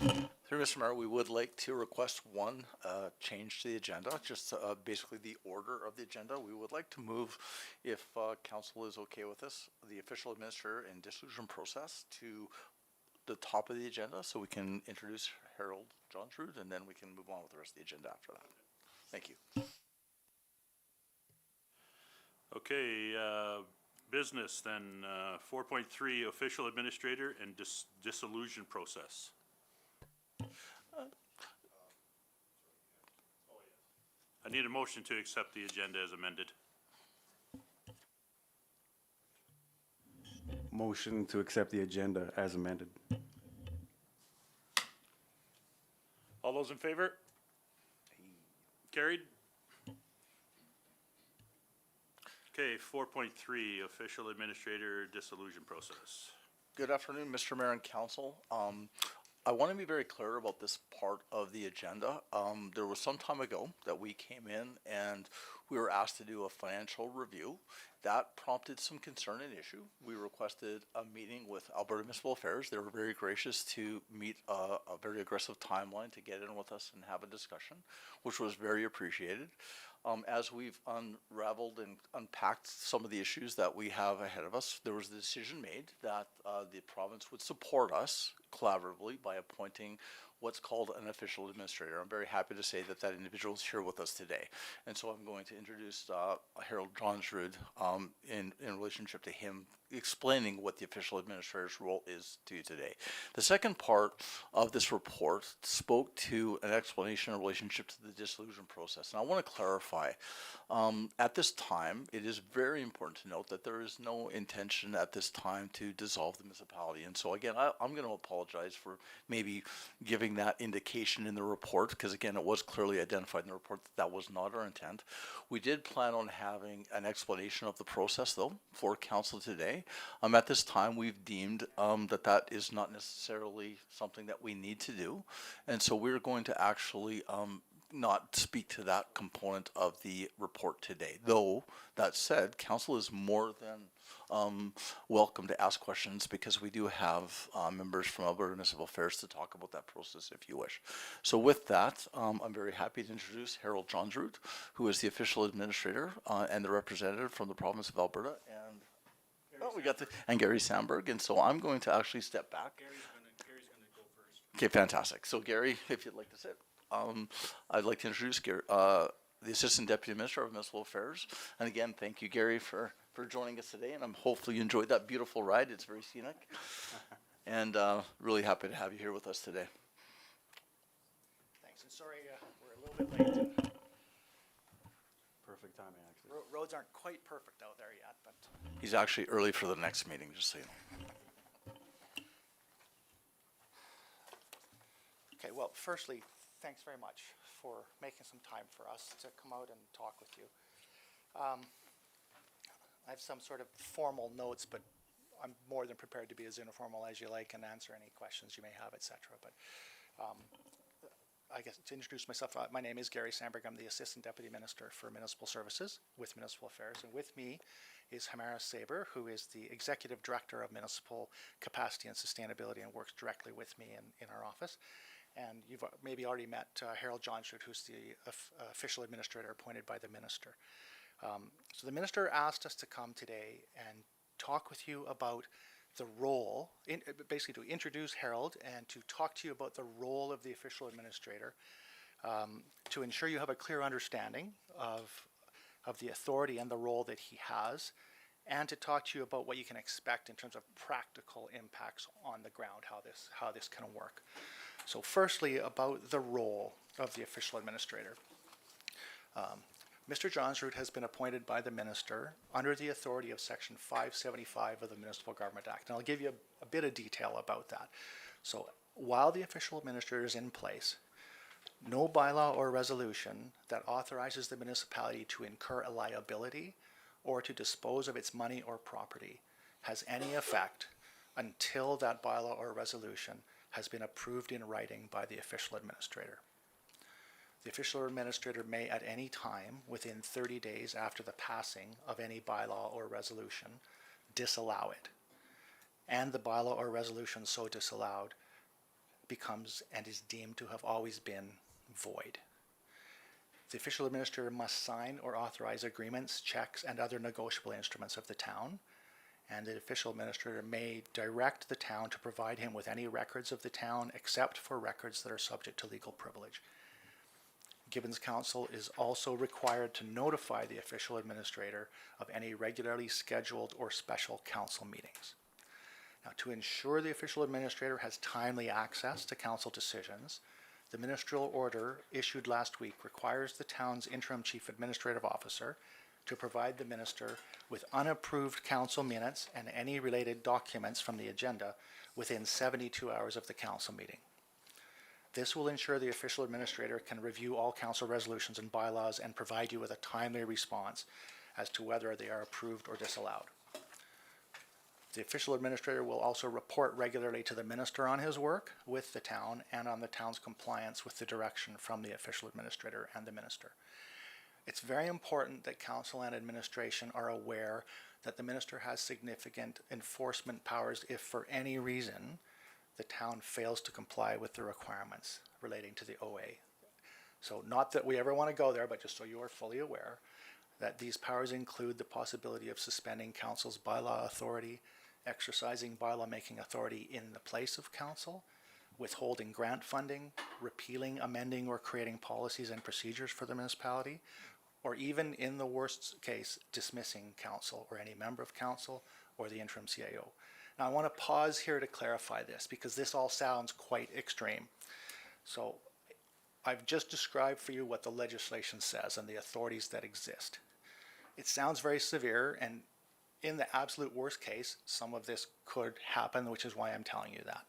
Through Mr. Mayor, we would like to request one change to the agenda, just basically the order of the agenda. We would like to move, if council is okay with this, the official administrator and dissolution process to the top of the agenda so we can introduce Harold Johnsrud and then we can move on with the rest of the agenda after that. Thank you. Okay, business then, 4.3, official administrator and dissolution process. I need a motion to accept the agenda as amended. Motion to accept the agenda as amended. All those in favor? Carried. Okay, 4.3, official administrator dissolution process. Good afternoon, Mr. Mayor and Council. I want to be very clear about this part of the agenda. There was some time ago that we came in and we were asked to do a financial review. That prompted some concern and issue. We requested a meeting with Alberta Municipal Affairs. They were very gracious to meet a very aggressive timeline to get in with us and have a discussion, which was very appreciated. As we've unraveled and unpacked some of the issues that we have ahead of us, there was a decision made that the province would support us collaboratively by appointing what's called an official administrator. I'm very happy to say that that individual is here with us today. And so I'm going to introduce Harold Johnsrud in relationship to him explaining what the official administrator's role is to you today. The second part of this report spoke to an explanation in relationship to the dissolution process. And I want to clarify, at this time, it is very important to note that there is no intention at this time to dissolve the municipality. And so again, I'm going to apologize for maybe giving that indication in the report, because again, it was clearly identified in the report that that was not our intent. We did plan on having an explanation of the process though for council today. At this time, we've deemed that that is not necessarily something that we need to do. And so we're going to actually not speak to that component of the report today. Though, that said, council is more than welcome to ask questions because we do have members from Alberta Municipal Affairs to talk about that process if you wish. So with that, I'm very happy to introduce Harold Johnsrud, who is the official administrator and the representative from the province of Alberta, and and Gary Sandberg. And so I'm going to actually step back. Gary's gonna go first. Okay, fantastic. So Gary, if you'd like to sit. I'd like to introduce Gary, the Assistant Deputy Minister of Municipal Affairs. And again, thank you, Gary, for joining us today. And I'm hopefully you enjoyed that beautiful ride. It's very scenic. And really happy to have you here with us today. Thanks, and sorry, we're a little bit late. Perfect timing, actually. Roads aren't quite perfect out there yet, but He's actually early for the next meeting, just so you know. okay, well, firstly, thanks very much for making some time for us to come out and talk with you. I have some sort of formal notes, but I'm more than prepared to be as informal as you like and answer any questions you may have, etc. But I guess to introduce myself, my name is Gary Sandberg. I'm the Assistant Deputy Minister for Municipal Services with Municipal Affairs. And with me is Hamara Saber, who is the Executive Director of Municipal Capacity and Sustainability and works directly with me in our office. And you've maybe already met Harold Johnsrud, who's the official administrator appointed by the minister. So the minister asked us to come today and talk with you about the role, basically to introduce Harold and to talk to you about the role of the official administrator, to ensure you have a clear understanding of the authority and the role that he has, and to talk to you about what you can expect in terms of practical impacts on the ground, how this can work. So firstly, about the role of the official administrator. Mr. Johnsrud has been appointed by the minister under the authority of Section 575 of the Municipal Government Act. And I'll give you a bit of detail about that. So while the official administrator is in place, no bylaw or resolution that authorizes the municipality to incur a liability or to dispose of its money or property has any effect until that bylaw or resolution has been approved in writing by the official administrator. The official administrator may at any time within 30 days after the passing of any bylaw or resolution disallow it, and the bylaw or resolution so disallowed becomes and is deemed to have always been void. The official administrator must sign or authorize agreements, checks, and other negotiable instruments of the town, and the official administrator may direct the town to provide him with any records of the town except for records that are subject to legal privilege. Gibbons Council is also required to notify the official administrator of any regularly scheduled or special council meetings. Now, to ensure the official administrator has timely access to council decisions, the ministerial order issued last week requires the town's interim chief administrative officer to provide the minister with unapproved council minutes and any related documents from the agenda within 72 hours of the council meeting. This will ensure the official administrator can review all council resolutions and bylaws and provide you with a timely response as to whether they are approved or disallowed. The official administrator will also report regularly to the minister on his work with the town and on the town's compliance with the direction from the official administrator and the minister. It's very important that council and administration are aware that the minister has significant enforcement powers if for any reason the town fails to comply with the requirements relating to the OA. So not that we ever want to go there, but just so you are fully aware that these powers include the possibility of suspending council's bylaw authority, exercising bylaw making authority in the place of council, withholding grant funding, repealing, amending, or creating policies and procedures for the municipality, or even in the worst case, dismissing council or any member of council or the interim CAO. Now I want to pause here to clarify this because this all sounds quite extreme. So I've just described for you what the legislation says and the authorities that exist. It sounds very severe, and in the absolute worst case, some of this could happen, which is why I'm telling you that.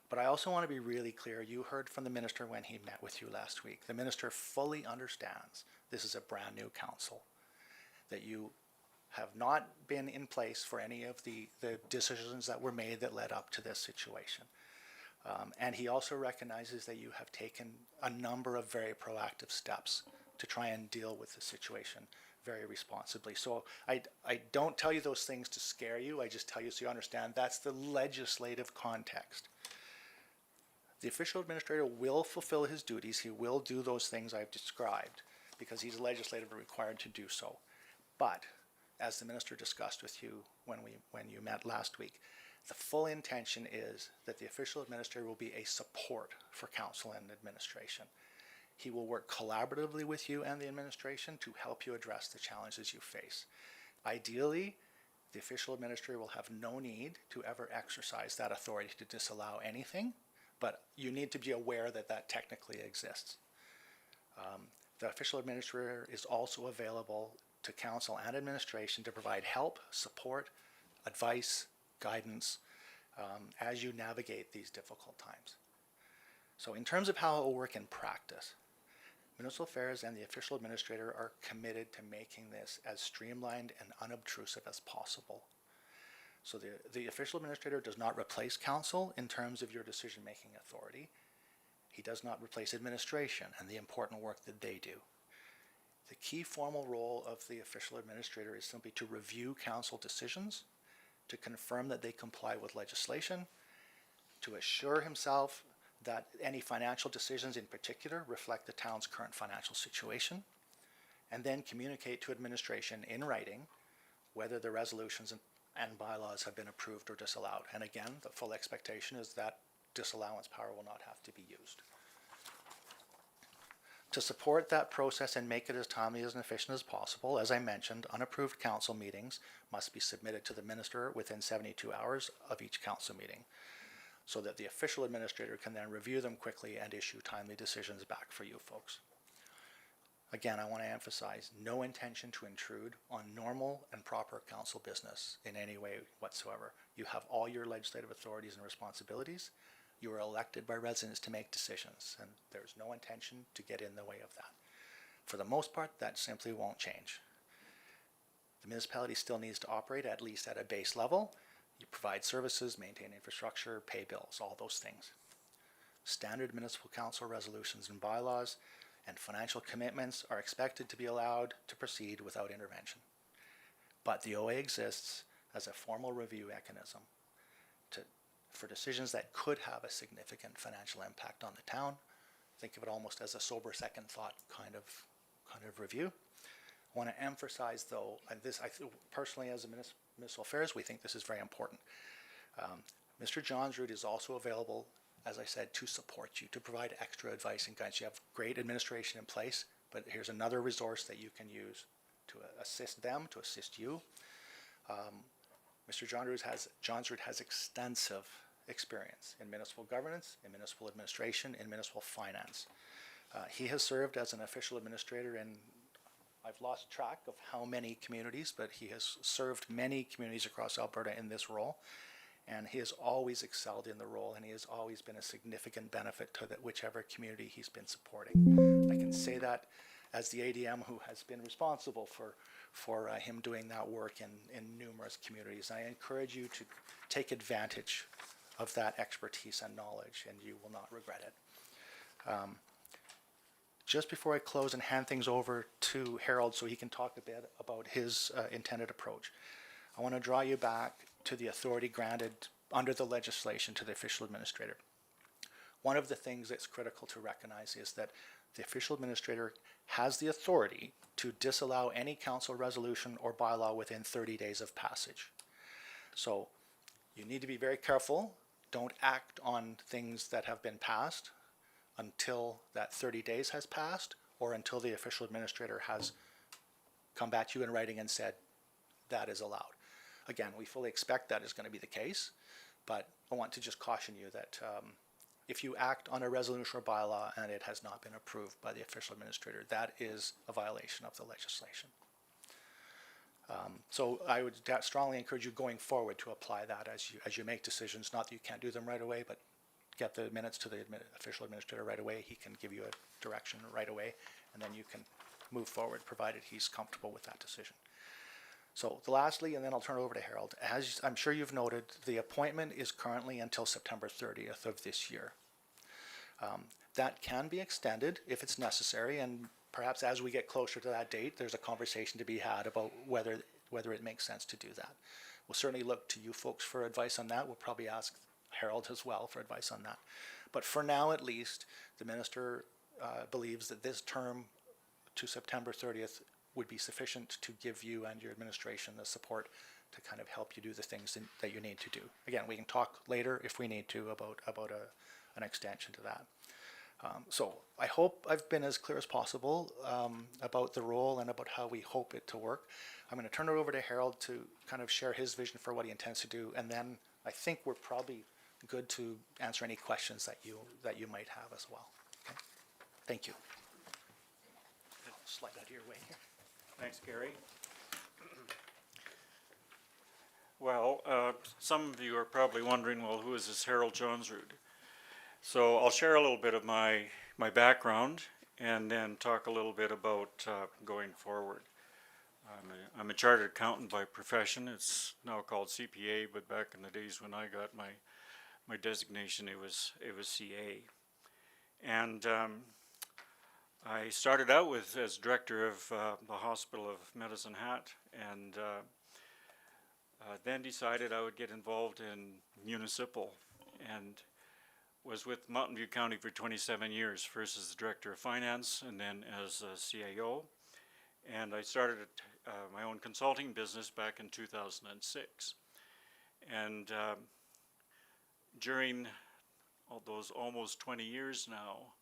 But I also want to be really clear. You heard from the minister when he met with you last week. The minister fully understands this is a brand new council, that you have not been in place for any of the decisions that were made that led up to this situation. And he also recognizes that you have taken a number of very proactive steps to try and deal with the situation very responsibly. So I don't tell you those things to scare you. I just tell you so you understand that's the legislative context. The official administrator will fulfill his duties. He will do those things I've described because he's legislatively required to do so. But as the minister discussed with you when you met last week, the full intention is that the official administrator will be a support for council and administration. He will work collaboratively with you and the administration to help you address the challenges you face. Ideally, the official administrator will have no need to ever exercise that authority to disallow anything, but you need to be aware that that technically exists. The official administrator is also available to council and administration to provide help, support, advice, guidance as you navigate these difficult times. So in terms of how it will work in practice, Municipal Affairs and the official administrator are committed to making this as streamlined and unobtrusive as possible. So the official administrator does not replace council in terms of your decision-making authority. He does not replace administration and the important work that they do. The key formal role of the official administrator is simply to review council decisions, to confirm that they comply with legislation, to assure himself that any financial decisions in particular reflect the town's current financial situation, and then communicate to administration in writing whether the resolutions and bylaws have been approved or disallowed. And again, the full expectation is that disallowance power will not have to be used. To support that process and make it as timely and efficient as possible, as I mentioned, unapproved council meetings must be submitted to the minister within 72 hours of each council meeting, so that the official administrator can then review them quickly and issue timely decisions back for you folks. Again, I want to emphasize no intention to intrude on normal and proper council business in any way whatsoever. You have all your legislative authorities and responsibilities. You are elected by residents to make decisions, and there's no intention to get in the way of that. For the most part, that simply won't change. The municipality still needs to operate at least at a base level. You provide services, maintain infrastructure, pay bills, all those things. Standard municipal council resolutions and bylaws and financial commitments are expected to be allowed to proceed without intervention. But the OA exists as a formal review mechanism to for decisions that could have a significant financial impact on the town. Think of it almost as a sober second thought kind of review. I want to emphasize, though, and this I feel personally as a municipal affairs, we think this is very important. Mr. Johnsrud is also available, as I said, to support you, to provide extra advice and guidance. You have great administration in place, but here's another resource that you can use to assist them, to assist you. Mr. Johnsrud has extensive experience in municipal governance, in municipal administration, in municipal finance. He has served as an official administrator in, I've lost track of how many communities, but he has served many communities across Alberta in this role. And he has always excelled in the role, and he has always been a significant benefit to whichever community he's been supporting. I can say that as the ADM who has been responsible for him doing that work in numerous communities. And I encourage you to take advantage of that expertise and knowledge, and you will not regret it. Just before I close and hand things over to Harold so he can talk a bit about his intended approach, I want to draw you back to the authority granted under the legislation to the official administrator. One of the things that's critical to recognize is that the official administrator has the authority to disallow any council resolution or bylaw within 30 days of passage. So you need to be very careful. Don't act on things that have been passed until that 30 days has passed, or until the official administrator has come back to you in writing and said that is allowed. Again, we fully expect that is going to be the case, but I want to just caution you that if you act on a resolution or bylaw and it has not been approved by the official administrator, that is a violation of the legislation. So I would strongly encourage you going forward to apply that as you make decisions. Not that you can't do them right away, but get the minutes to the official administrator right away. He can give you a direction right away, and then you can move forward, provided he's comfortable with that decision. So lastly, and then I'll turn it over to Harold. As I'm sure you've noted, the appointment is currently until September 30th of this year. That can be extended if it's necessary, and perhaps as we get closer to that date, there's a conversation to be had about whether it makes sense to do that. We'll certainly look to you folks for advice on that. We'll probably ask Harold as well for advice on that. But for now, at least, the minister believes that this term to September 30th would be sufficient to give you and your administration the support to kind of help you do the things that you need to do. Again, we can talk later if we need to about an extension to that. So I hope I've been as clear as possible about the role and about how we hope it to work. I'm going to turn it over to Harold to kind of share his vision for what he intends to do, and then I think we're probably good to answer any questions that you might have as well. Okay? Thank you. I'll slide out of your way here. Thanks, Gary. Well, some of you are probably wondering, well, who is this Harold Johnsrud? So I'll share a little bit of my background and then talk a little bit about going forward. I'm a chartered accountant by profession. It's now called CPA, but back in the days when I got my designation, it was CA. And I started out as director of the Hospital of Medicine Hat, and then decided I would get involved in municipal, and was with Mountain View County for 27 years, first as the director of finance and then as a CAO. And I started my own consulting business back in 2006. And during all those almost 20 years now,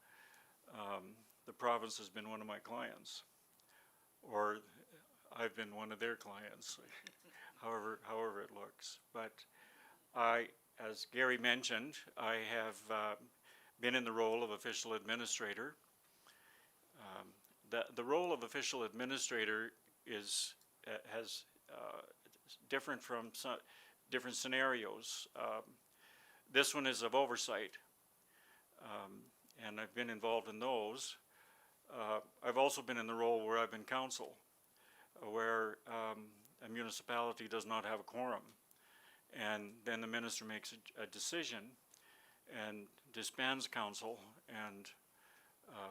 the province has been one of my clients, or I've been one of their clients, however it looks. But as Gary mentioned, I have been in the role of official administrator. The role of official administrator has different from different scenarios. This one is of oversight, and I've been involved in those. I've also been in the role where I've been counsel, where a municipality does not have a quorum, and then the minister makes a decision and disbands council, and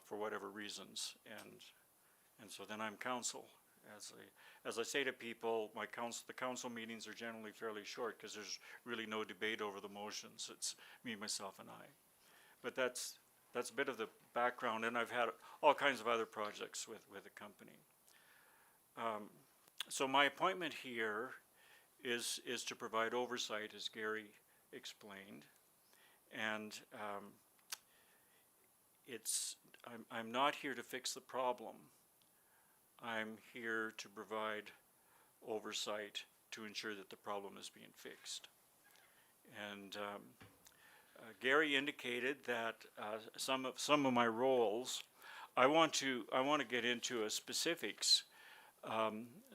for whatever reasons, and so then I'm counsel As I say to people, the council meetings are generally fairly short because there's really no debate over the motions. It's me, myself, and I. But that's a bit of the background, and I've had all kinds of other projects with the company. So my appointment here is to provide oversight, as Gary explained, and I'm not here to fix the problem. I'm here to provide oversight to ensure that the problem is being fixed. And Gary indicated that some of my roles, I want to get into specifics.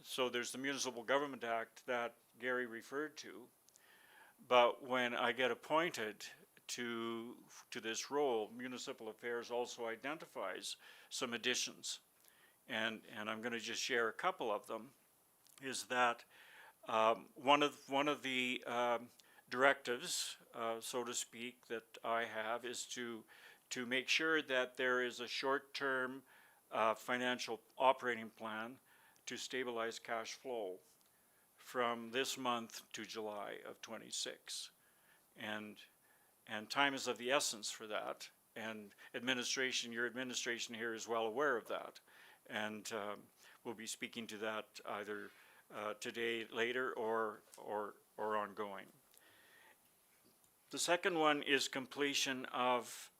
So there's the Municipal Government Act that Gary referred to, but when I get appointed to this role, Municipal Affairs also identifies some additions, and I'm going to just share a couple of them. Is that one of the directives, so to speak, that I have is to make sure that there is a short-term financial operating plan to stabilize cash flow from this month to July of 26. And time is of the essence for that. And your administration here is well aware of that. And we'll be speaking to that either today, later, or ongoing. The second one is completion of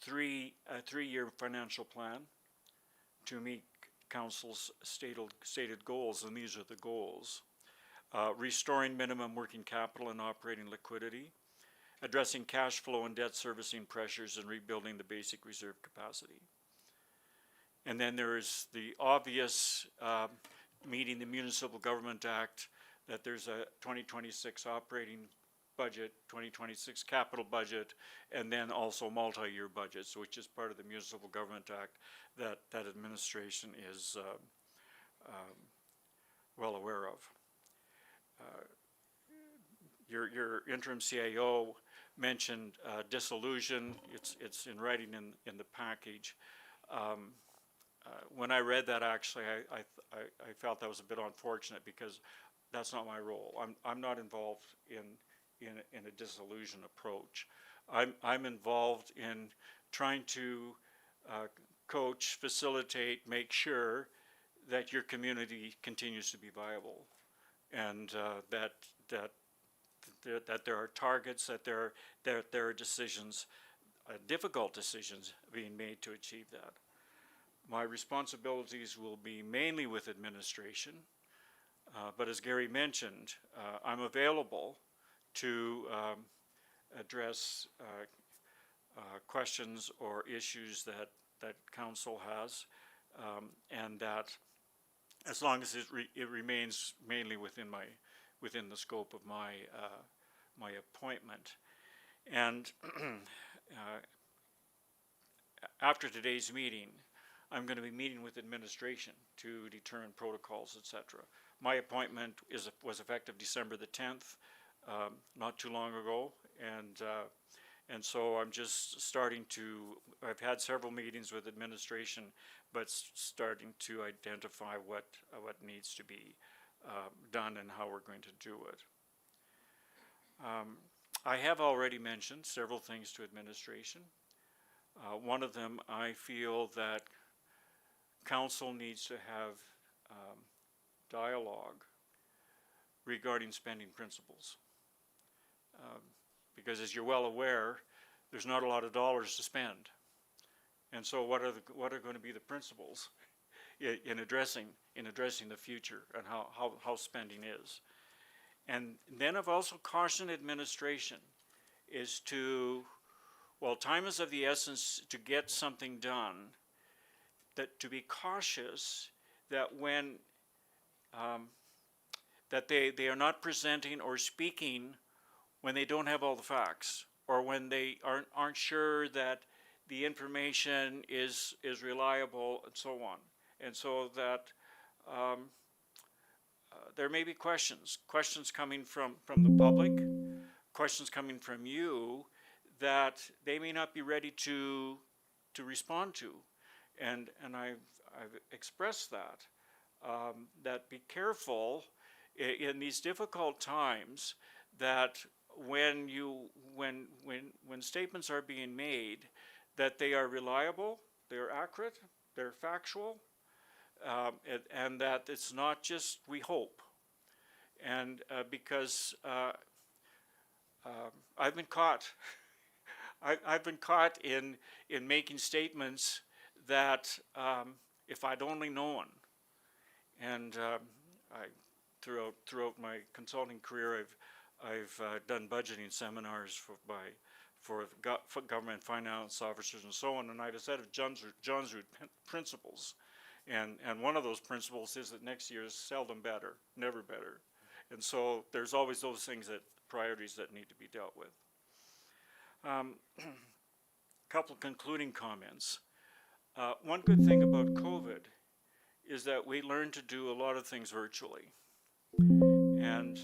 a three-year financial plan to meet council's stated goals, and these are the goals. Restoring minimum working capital and operating liquidity, addressing cash flow and debt servicing pressures, and rebuilding the basic reserve capacity. And then there is the obvious meeting the Municipal Government Act, that there's a 2026 operating budget, 2026 capital budget, and then also multi-year budgets, which is part of the Municipal Government Act that administration is well aware of. Your interim CAO mentioned dissolution. It's in writing in the package. When I read that, actually, I felt that was a bit unfortunate because that's not my role. I'm not involved in a dissolution approach. I'm involved in trying to coach, facilitate, make sure that your community continues to be viable, and that there are targets, that there are decisions, difficult decisions being made to achieve that. My responsibilities will be mainly with administration, but as Gary mentioned, I'm available to address questions or issues that council has, and that as long as it remains mainly within the scope of my my appointment. And after today's meeting, I'm going to be meeting with administration to determine protocols, etc. My appointment was effective December the 10th, not too long ago, and so I'm just starting to. I've had several meetings with administration, but starting to identify what needs to be done and how we're going to do it. I have already mentioned several things to administration. One of them, I feel that council needs to have dialogue regarding spending principles. Because as you're well aware, there's not a lot of dollars to spend. And so what are going to be the principles in addressing the future and how spending is? And then I've also cautioned administration is to, while time is of the essence to get something done, that to be cautious that when that they are not presenting or speaking when they don't have all the facts, or when they aren't sure that the information is reliable, and so on. And so that there may be questions coming from the public, questions coming from you that they may not be ready to respond to. And I've expressed that. that be careful in these difficult times, that when statements are being made, that they are reliable, they're accurate, they're factual, and that it's not just we hope. And because I've been caught, I've been caught in making statements that if I'd only known, and throughout my consulting career, I've done budgeting seminars for government finance officers and so on, and I have a set of Johns Root principles, and one of those principles is that next year is seldom better, never better, and so there's always those things, priorities that need to be dealt with. Couple concluding comments. One good thing about COVID is that we learned to do a lot of things virtually, and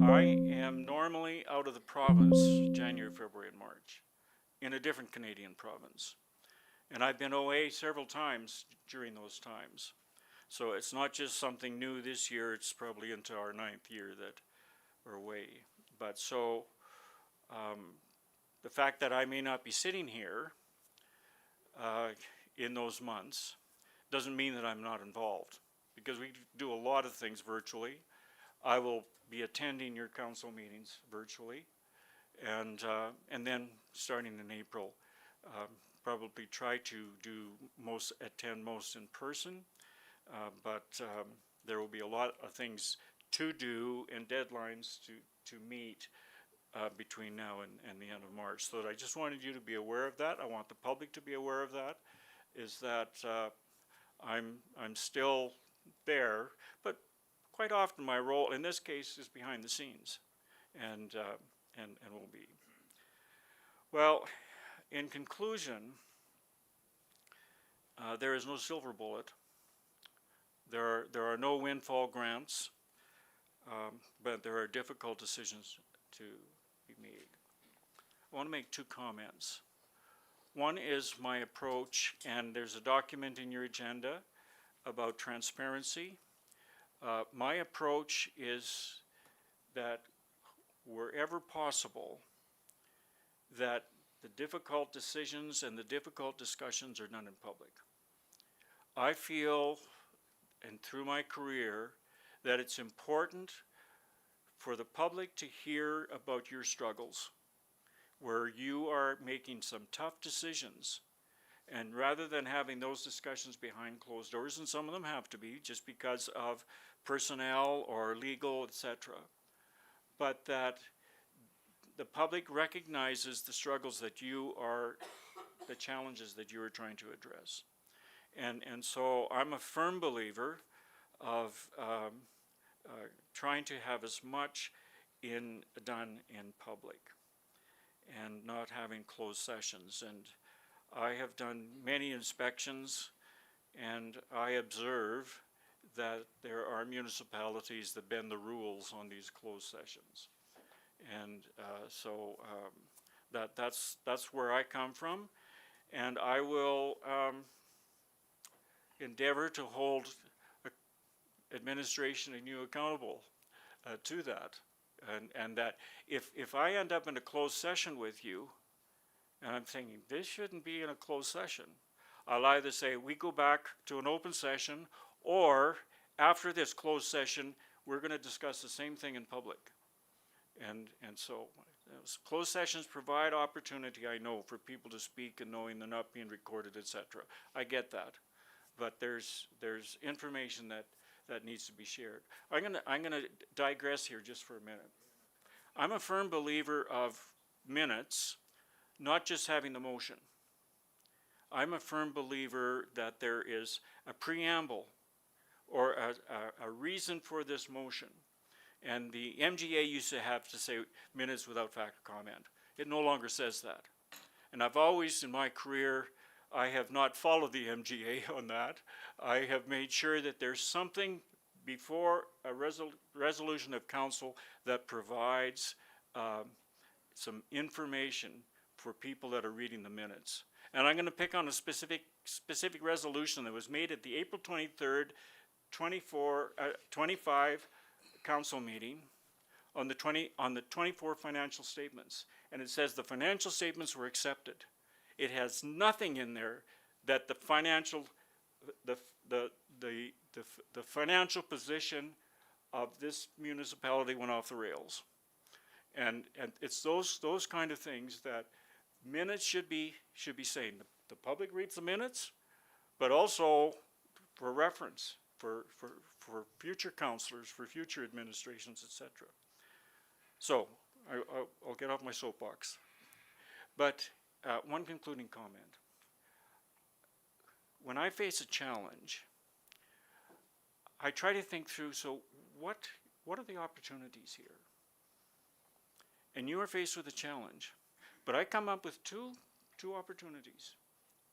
I am normally out of the province January, February, and March in a different Canadian province. And I've been away several times during those times. So it's not just something new this year, it's probably into our 9th year that we're away. But so the fact that I may not be sitting here in those months doesn't mean that I'm not involved, because we do a lot of things virtually. I will be attending your council meetings virtually, and then starting in April, probably try to attend most in person, but there will be a lot of things to do and deadlines to meet between now and the end of March. So I just wanted you to be aware of that. I want the public to be aware of that, is that I'm still there, but quite often my role in this case is behind the scenes, and will be. Well, in conclusion, there is no silver bullet. There are no windfall grants, but there are difficult decisions to be made. I want to make 2 comments. One is my approach, and there's a document in your agenda about transparency. My approach is that wherever possible, that the difficult decisions and the difficult discussions are done in public. I feel, and through my career, that it's important for the public to hear about your struggles, where you are making some tough decisions. And rather than having those discussions behind closed doors, and some of them have to be just because of personnel or legal, etc., but that the public recognizes the struggles that the challenges that you are trying to address. And so I'm a firm believer of trying to have as much done in public and not having closed sessions. And I have done many inspections, and I observe that there are municipalities that bend the rules on these closed sessions. And so that's where I come from, and I will endeavor to hold administration and you accountable to that, and that if I end up in a closed session with you, and I'm thinking this shouldn't be in a closed session, I'll either say we go back to an open session, or after this closed session we're going to discuss the same thing in public. And so closed sessions provide opportunity, I know, for people to speak, and knowing they're not being recorded, etc. I get that, but there's information that needs to be shared. I'm gonna digress here just for a minute. I'm a firm believer of minutes, not just having the motion. I'm a firm believer that there is a preamble or a reason for this motion. And the MGA used to have to say minutes without fact or comment. It no longer says that. And I've always, in my career, I have not followed the MGA on that. I have made sure that there's something before a resolution of council that provides some information for people that are reading the minutes. And I'm gonna pick on a specific resolution that was made at the April 23rd, 25 council meeting on the 24 financial statements. And it says the financial statements were accepted. It has nothing in there that the financial position of this municipality went off the rails. And it's those kind of things that minutes should be saying. The public reads the minutes, but also for reference, for future councilors, for future administrations, etc. So, I'll get off my soapbox. But one concluding comment. When I face a challenge, I try to think through, so what are the opportunities here? And you are faced with a challenge. But I come up with two opportunities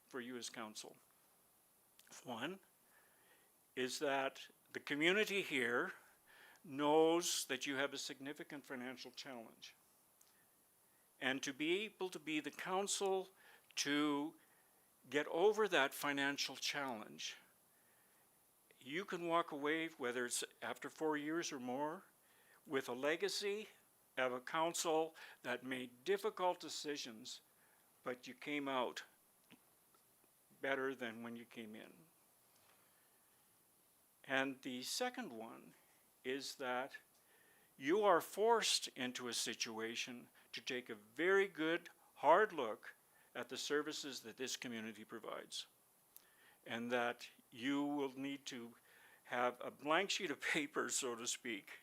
for you as council. One is that the community here knows that you have a significant financial challenge. And to be able to be the council to get over that financial challenge, you can walk away, whether it's after 4 years or more, with a legacy of a council that made difficult decisions, but you came out better than when you came in. And the second one is that you are forced into a situation to take a very good, hard look at the services that this community provides. And that you will need to have a blank sheet of paper, so to speak,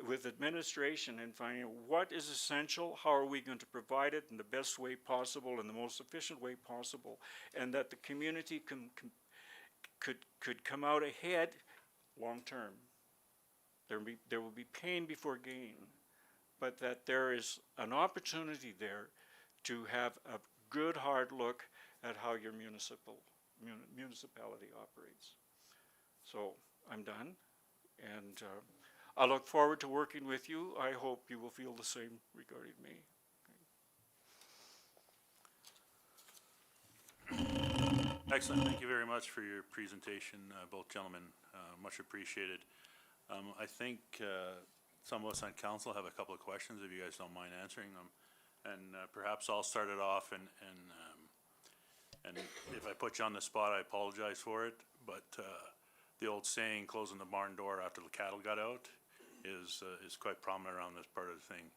with administration and finding out what is essential, how are we going to provide it in the best way possible, in the most efficient way possible, and that the community could come out ahead long term. There will be pain before gain, but that there is an opportunity there to have a good hard look at how your municipality operates. So I'm done, and I look forward to working with you. I hope you will feel the same regarding me. Excellent. Thank you very much for your presentation, both gentlemen. Much appreciated. I think some of us on council have a couple of questions, if you guys don't mind answering them. And perhaps I'll start it off, and if I put you on the spot, I apologize for it. But the old saying, closing the barn door after the cattle got out, is quite prominent around this part of the thing.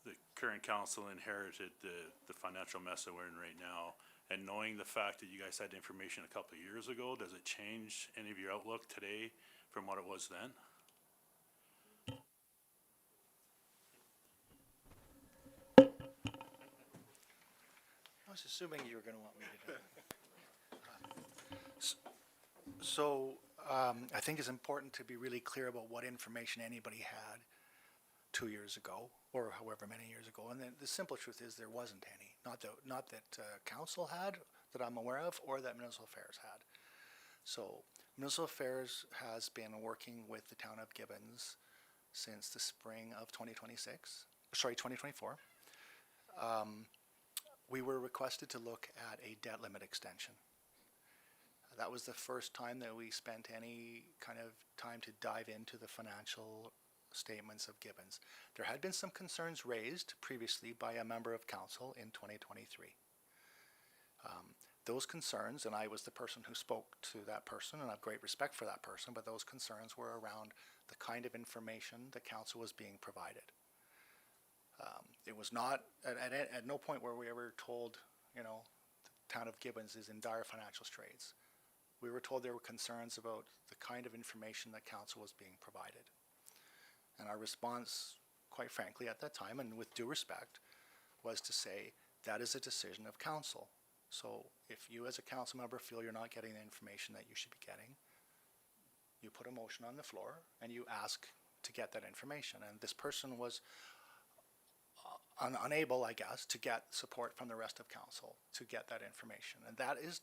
The current council inherited the financial mess that we're in right now, and knowing the fact that you guys had information a couple of years ago, does it change any of your outlook today from what it was then? I was assuming you were going to want me to do it. So, I think it's important to be really clear about what information anybody had 2 years ago, or however many years ago. And the simple truth is there wasn't any. Not that council had, that I'm aware of, or that Municipal Affairs had. So, Municipal Affairs has been working with the town of Gibbons since the spring of 2024. We were requested to look at a debt limit extension. That was the first time that we spent any kind of time to dive into the financial statements of Gibbons. There had been some concerns raised previously by a member of council in 2023. Those concerns, and I was the person who spoke to that person, and I have great respect for that person, but those concerns were around the kind of information the council was being provided. It was not, at no point were we ever told, the town of Gibbons is in dire financial straits. We were told there were concerns about the kind of information that council was being provided. And our response, quite frankly, at that time, and with due respect, was to say, that is a decision of council. So if you as a council member feel you're not getting the information that you should be getting, you put a motion on the floor and you ask to get that information. And this person was unable, I guess, to get support from the rest of council to get that information. And that is,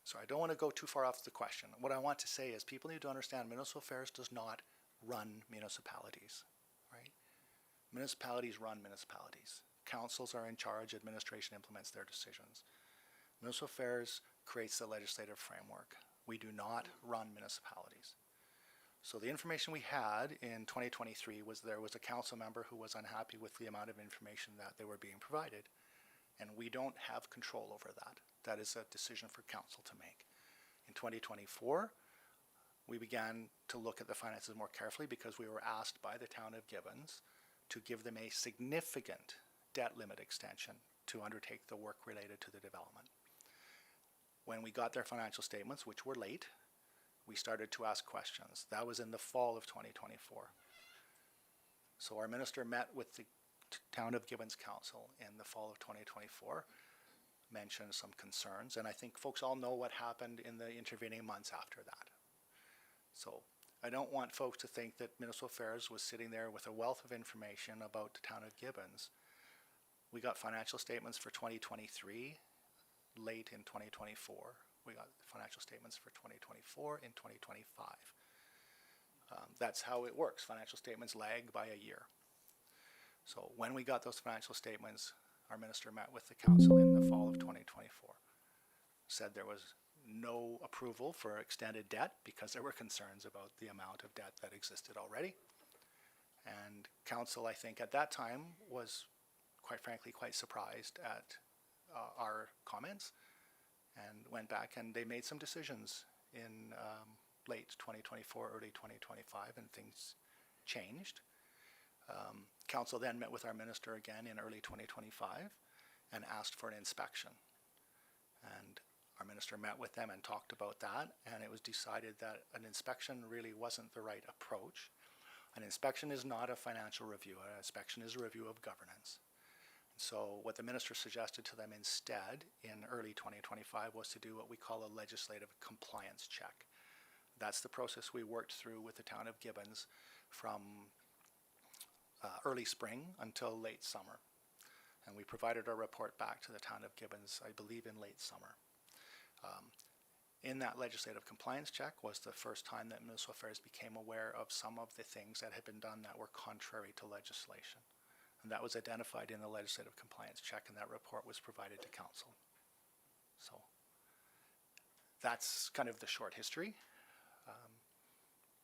so I don't want to go too far off the question. What I want to say is people need to understand Municipal Affairs does not run municipalities, right? Municipalities run municipalities. councils are in charge, administration implements their decisions. Municipal affairs creates the legislative framework. We do not run municipalities. So the information we had in 2023 was there was a council member who was unhappy with the amount of information that they were being provided. And we don't have control over that. That is a decision for council to make. In 2024, we began to look at the finances more carefully because we were asked by the town of Gibbons to give them a significant debt limit extension to undertake the work related to the development. When we got their financial statements, which were late, we started to ask questions. That was in the fall of 2024. So our minister met with the town of Gibbons Council in the fall of 2024, mentioned some concerns, and I think folks all know what happened in the intervening months after that. So I don't want folks to think that Municipal Affairs was sitting there with a wealth of information about the town of Gibbons. We got financial statements for 2023 late in 2024. We got financial statements for 2024 in 2025. That's how it works. Financial statements lag by a year. So when we got those financial statements, our minister met with the council in the fall of 2024. Said there was no approval for extended debt because there were concerns about the amount of debt that existed already. And council, I think at that time, was quite frankly quite surprised at our comments and went back and they made some decisions in late 2024, early 2025, and things changed. Council then met with our minister again in early 2025 and asked for an inspection. And our minister met with them and talked about that, and it was decided that an inspection really wasn't the right approach. An inspection is not a financial review. An inspection is a review of governance. So what the minister suggested to them instead in early 2025 was to do what we call a legislative compliance check. That's the process we worked through with the town of Gibbons from early spring until late summer. And we provided our report back to the town of Gibbons, I believe in late summer. In that legislative compliance check was the first time that Municipal Affairs became aware of some of the things that had been done that were contrary to legislation. And that was identified in the legislative compliance check, and that report was provided to council. So that's kind of the short history.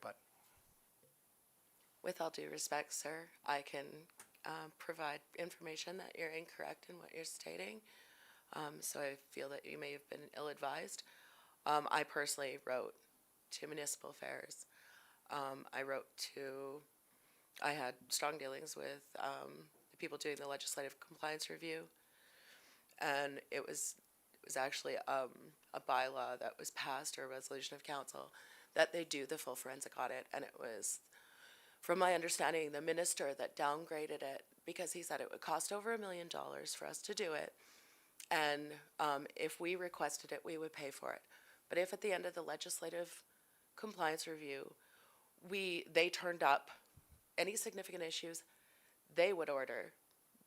But With all due respect, sir, I can provide information that you're incorrect in what you're stating. So I feel that you may have been ill-advised. I personally wrote to Municipal Affairs. I had strong dealings with the people doing the legislative compliance review, and it was actually a bylaw that was passed, or a resolution of council, that they do the full forensic audit, and it was, from my understanding, the minister that downgraded it because he said it would cost over $1 million for us to do it, and if we requested it, we would pay for it. But if at the end of the legislative compliance review, they turned up any significant issues, they would order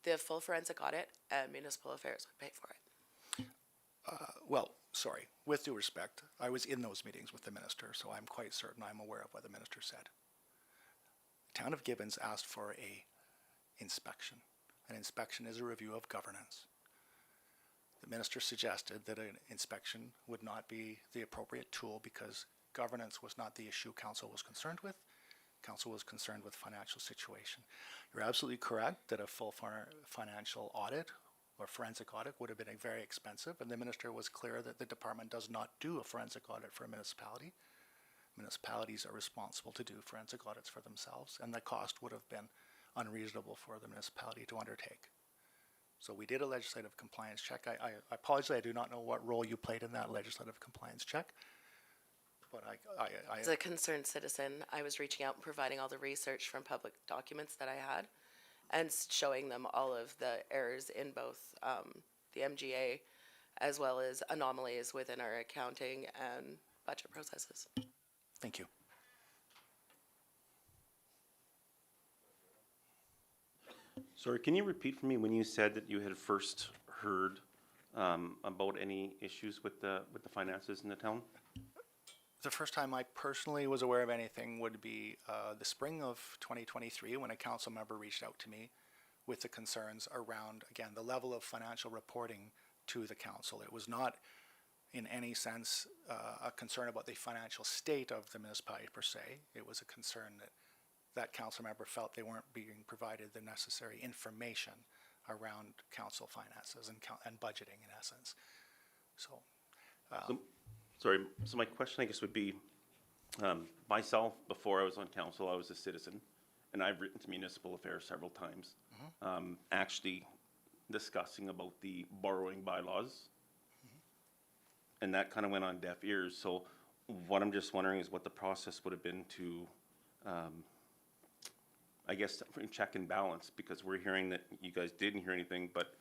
the full forensic audit, and Municipal Affairs would pay for it. well, sorry, with due respect, I was in those meetings with the minister, so I'm quite certain I'm aware of what the minister said. The town of Gibbons asked for a inspection. An inspection is a review of governance. The minister suggested that an inspection would not be the appropriate tool because governance was not the issue council was concerned with. Council was concerned with financial situation. You're absolutely correct that a full financial audit or forensic audit would have been very expensive, and the minister was clear that the department does not do a forensic audit for a municipality. Municipalities are responsible to do forensic audits for themselves, and the cost would have been unreasonable for the municipality to undertake. So we did a legislative compliance check. I apologize, I do not know what role you played in that legislative compliance check. But As a concerned citizen, I was reaching out and providing all the research from public documents that I had and showing them all of the errors in both the MGA as well as anomalies within our accounting and budget processes. Thank you. Sorry, can you repeat for me when you said that you had first heard about any issues with the finances in the town? The first time I personally was aware of anything would be the spring of 2023 when a council member reached out to me with the concerns around, again, the level of financial reporting to the council. It was not in any sense a concern about the financial state of the municipality per se. It was a concern that that council member felt they weren't being provided the necessary information around council finances and budgeting in essence. So, Sorry, so my question, I guess, would be, myself, before I was on council, I was a citizen, and I've written to municipal affairs several times, actually discussing about the borrowing bylaws. And that kind of went on deaf ears, so what I'm just wondering is what the process would have been to, I guess, check and balance, because we're hearing that you guys didn't hear anything, but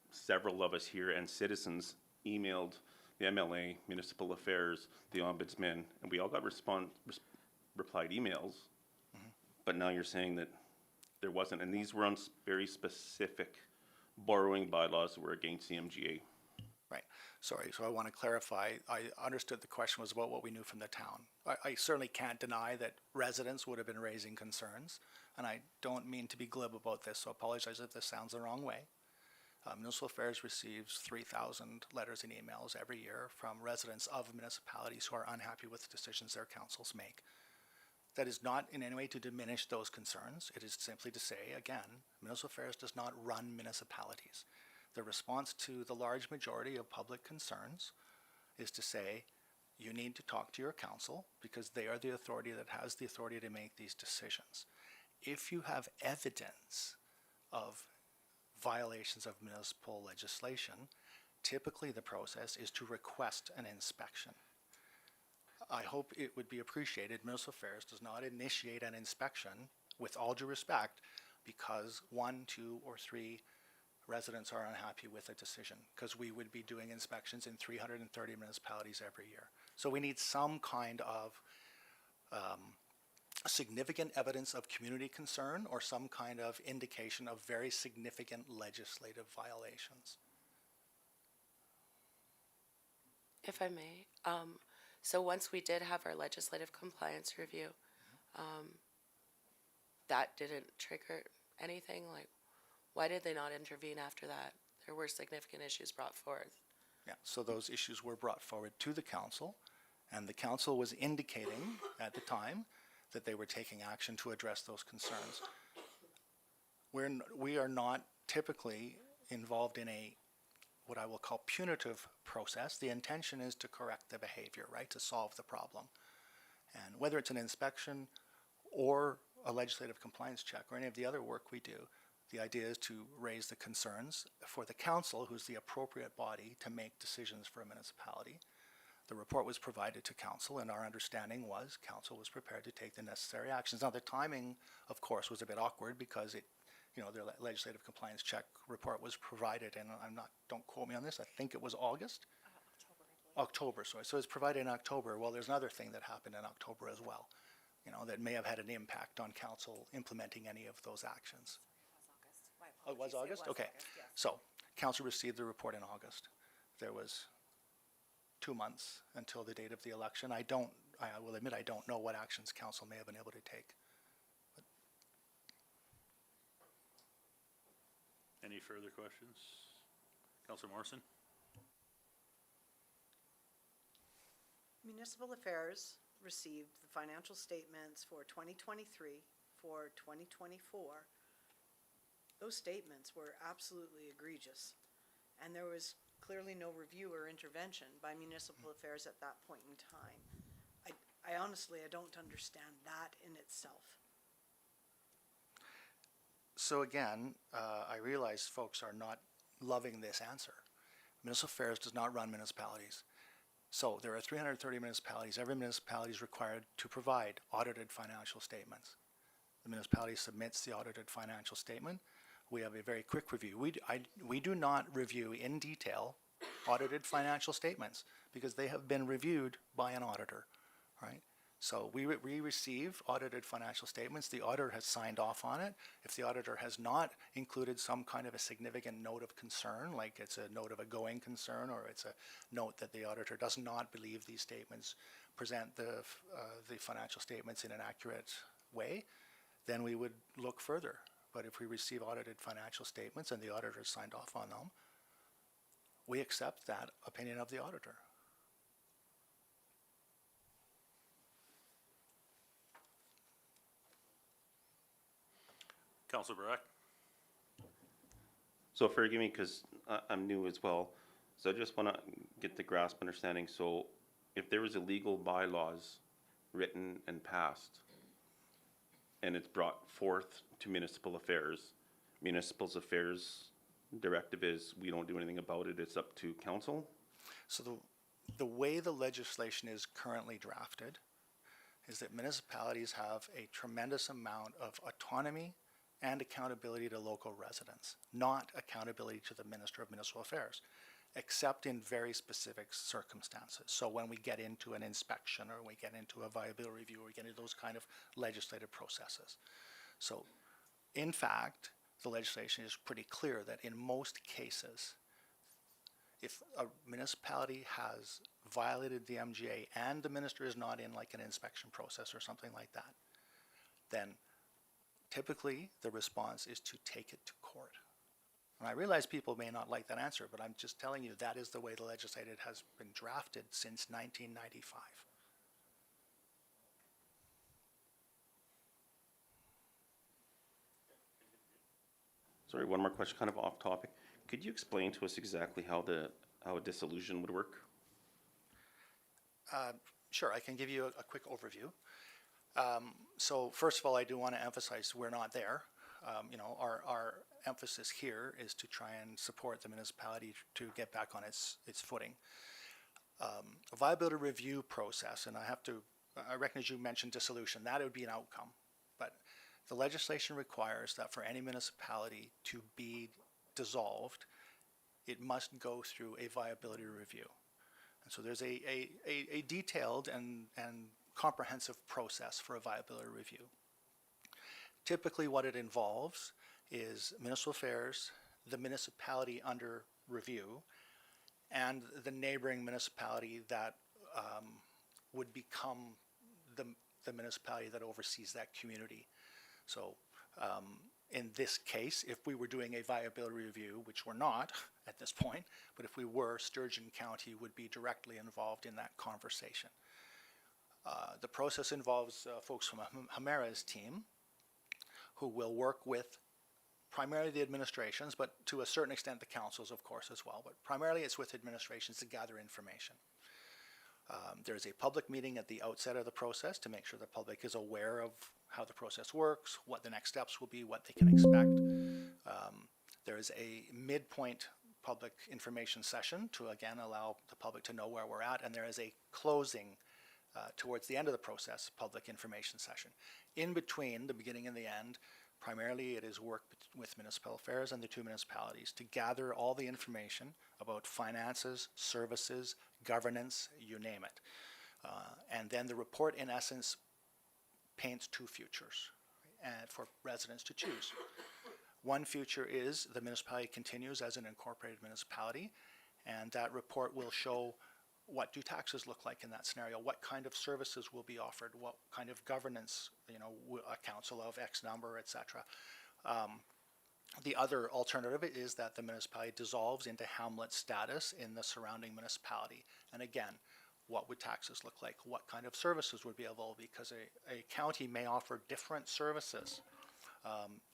several of us here and citizens emailed the MLA, Municipal Affairs, the Ombudsman, and we all got replied emails. But now you're saying that there wasn't, and these were on very specific borrowing bylaws that were against the MGA. right, sorry, so I want to clarify, I understood the question was about what we knew from the town. I certainly can't deny that residents would have been raising concerns, and I don't mean to be glib about this, so I apologize if this sounds the wrong way. Municipal Affairs receives 3,000 letters and emails every year from residents of municipalities who are unhappy with the decisions their councils make. That is not in any way to diminish those concerns. It is simply to say, again, Municipal Affairs does not run municipalities. The response to the large majority of public concerns is to say, you need to talk to your council because they are the authority that has the authority to make these decisions. If you have evidence of violations of municipal legislation, typically the process is to request an inspection. I hope it would be appreciated Municipal Affairs does not initiate an inspection, with all due respect, because 1, 2, or 3 residents are unhappy with a decision, because we would be doing inspections in 330 municipalities every year. So we need some kind of significant evidence of community concern or some kind of indication of very significant legislative violations. If I may, so once we did have our legislative compliance review, that didn't trigger anything? Like, why did they not intervene after that? There were significant issues brought forth. Yeah, so those issues were brought forward to the council, and the council was indicating at the time that they were taking action to address those concerns. We are not typically involved in a, what I will call punitive process. The intention is to correct the behavior, right, to solve the problem. And whether it's an inspection or a legislative compliance check or any of the other work we do, the idea is to raise the concerns for the council, who's the appropriate body to make decisions for a municipality. The report was provided to council, and our understanding was council was prepared to take the necessary actions. Now, the timing, of course, was a bit awkward because it, you know, their legislative compliance check report was provided, and don't quote me on this, I think it was August? October, sorry. So it's provided in October. Well, there's another thing that happened in October as well, you know, that may have had an impact on council implementing any of those actions. Oh, it was August? Okay. So, council received the report in August. There was 2 months until the date of the election. I will admit, I don't know what actions council may have been able to take. Any further questions? Councillor Morrison? Municipal Affairs received the financial statements for 2023, for 2024. Those statements were absolutely egregious, and there was clearly no review or intervention by Municipal Affairs at that point in time. I honestly, I don't understand that in itself. So again, I realize folks are not loving this answer. Municipal Affairs does not run municipalities. So there are 330 municipalities. Every municipality is required to provide audited financial statements. The municipality submits the audited financial statement. We have a very quick review. We do not review in detail audited financial statements because they have been reviewed by an auditor, right? So we receive audited financial statements. The auditor has signed off on it. If the auditor has not included some kind of a significant note of concern, like it's a note of a going concern or it's a note that the auditor does not believe these statements present the financial statements in an accurate way, then we would look further. but if we receive audited financial statements and the auditor signed off on them, we accept that opinion of the auditor. Councilor Barak? So forgive me, because I'm new as well, so I just want to get the grasp understanding. So if there was illegal bylaws written and passed, and it's brought forth to municipal affairs directive is, we don't do anything about it, it's up to council? So the way the legislation is currently drafted is that municipalities have a tremendous amount of autonomy and accountability to local residents, not accountability to the Minister of Municipal Affairs, except in very specific circumstances. So when we get into an inspection, or we get into a viability review, or we get into those kind of legislative processes. So in fact, the legislation is pretty clear that in most cases, if a municipality has violated the MGA and the minister is not in like an inspection process or something like that, then typically the response is to take it to court. And I realize people may not like that answer, but I'm just telling you that is the way the legislation has been drafted since 1995. Sorry, one more question, kind of off topic. Could you explain to us exactly how a dissolution would work? Sure, I can give you a quick overview. So first of all, I do want to emphasize we're not there. Our emphasis here is to try and support the municipality to get back on its footing. A viability review process, and I recognize you mentioned dissolution, that would be an outcome. But the legislation requires that for any municipality to be dissolved, it must go through a viability review. And so there's a detailed and comprehensive process for a viability review. Typically what it involves is municipal affairs, the municipality under review, and the neighboring municipality that would become the municipality that oversees that community. So in this case, if we were doing a viability review, which we're not at this point, but if we were, Sturgeon County would be directly involved in that conversation. The process involves folks from Hamera's team who will work with primarily the administrations, but to a certain extent the councils, of course, as well. But primarily it's with administrations to gather information. There's a public meeting at the outset of the process to make sure the public is aware of how the process works, what the next steps will be, what they can expect. There is a midpoint public information session to, again, allow the public to know where we're at, and there is a closing towards the end of the process, public information session. In between the beginning and the end, primarily it is work with municipal affairs and the two municipalities to gather all the information about finances, services, governance, you name it. And then the report, in essence, paints two futures for residents to choose. One future is the municipality continues as an incorporated municipality, and that report will show what do taxes look like in that scenario, what kind of services will be offered, what kind of governance, a council of X number, etc. The other alternative is that the municipality dissolves into hamlet status in the surrounding municipality. And again, what would taxes look like? What kind of services would be available? Because a county may offer different services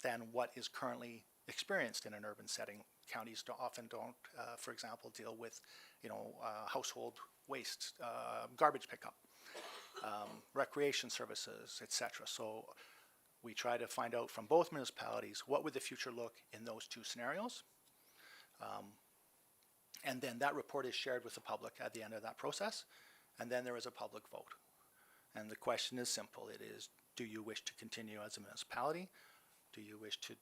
than what is currently experienced in an urban setting. Counties often don't, for example, deal with, household waste, garbage pickup, recreation services, etc. So we try to find out from both municipalities what would the future look in those two scenarios. And then that report is shared with the public at the end of that process. And then there is a public vote. And the question is simple. It is, do you wish to continue as a municipality? Do you wish to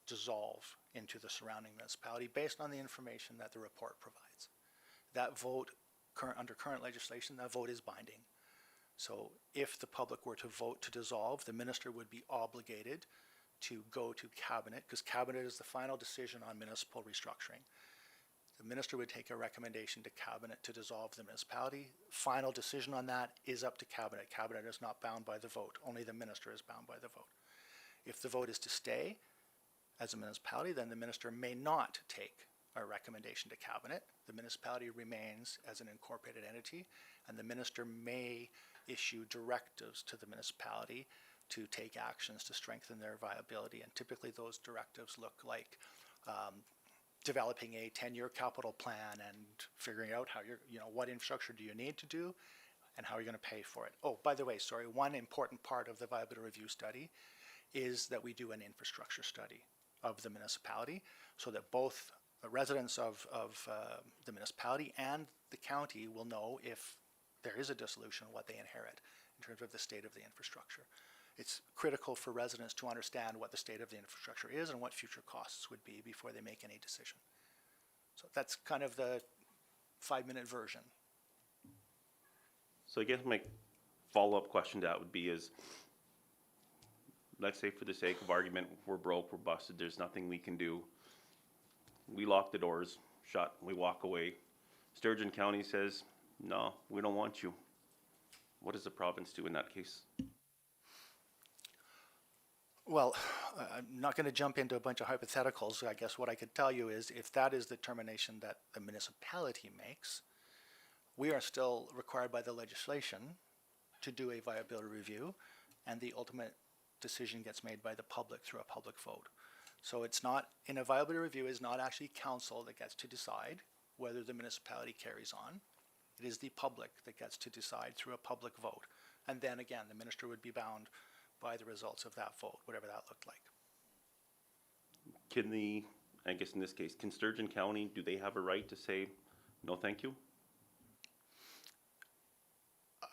dissolve into the surrounding municipality based on the information that the report provides? That vote, under current legislation, that vote is binding. So if the public were to vote to dissolve, the minister would be obligated to go to cabinet, because cabinet is the final decision on municipal restructuring. The minister would take a recommendation to cabinet to dissolve the municipality. Final decision on that is up to cabinet. Cabinet is not bound by the vote. Only the minister is bound by the vote. If the vote is to stay, as a municipality, then the minister may not take a recommendation to cabinet. The municipality remains as an incorporated entity, and the minister may issue directives to the municipality to take actions to strengthen their viability. And typically those directives look like developing a 10-year capital plan and figuring out how what infrastructure do you need to do and how you're going to pay for it. Oh, by the way, sorry, one important part of the viability review study is that we do an infrastructure study of the municipality so that both the residents of the municipality and the county will know if there is a dissolution, what they inherit in terms of the state of the infrastructure. It's critical for residents to understand what the state of the infrastructure is and what future costs would be before they make any decision. So that's kind of the 5-minute version. So I guess my follow-up question to that would be is, let's say for the sake of argument, we're broke, we're busted, there's nothing we can do. We lock the doors, shut, we walk away. Sturgeon County says, no, we don't want you. What does the province do in that case? Well, I'm not going to jump into a bunch of hypotheticals. I guess what I could tell you is if that is the determination that the municipality makes, we are still required by the legislation to do a viability review, and the ultimate decision gets made by the public through a public vote. So it's not, in a viability review, is not actually council that gets to decide whether the municipality carries on. It is the public that gets to decide through a public vote. And then again, the minister would be bound by the results of that vote, whatever that looked like. Can I guess in this case, can Sturgeon County, do they have a right to say, no, thank you?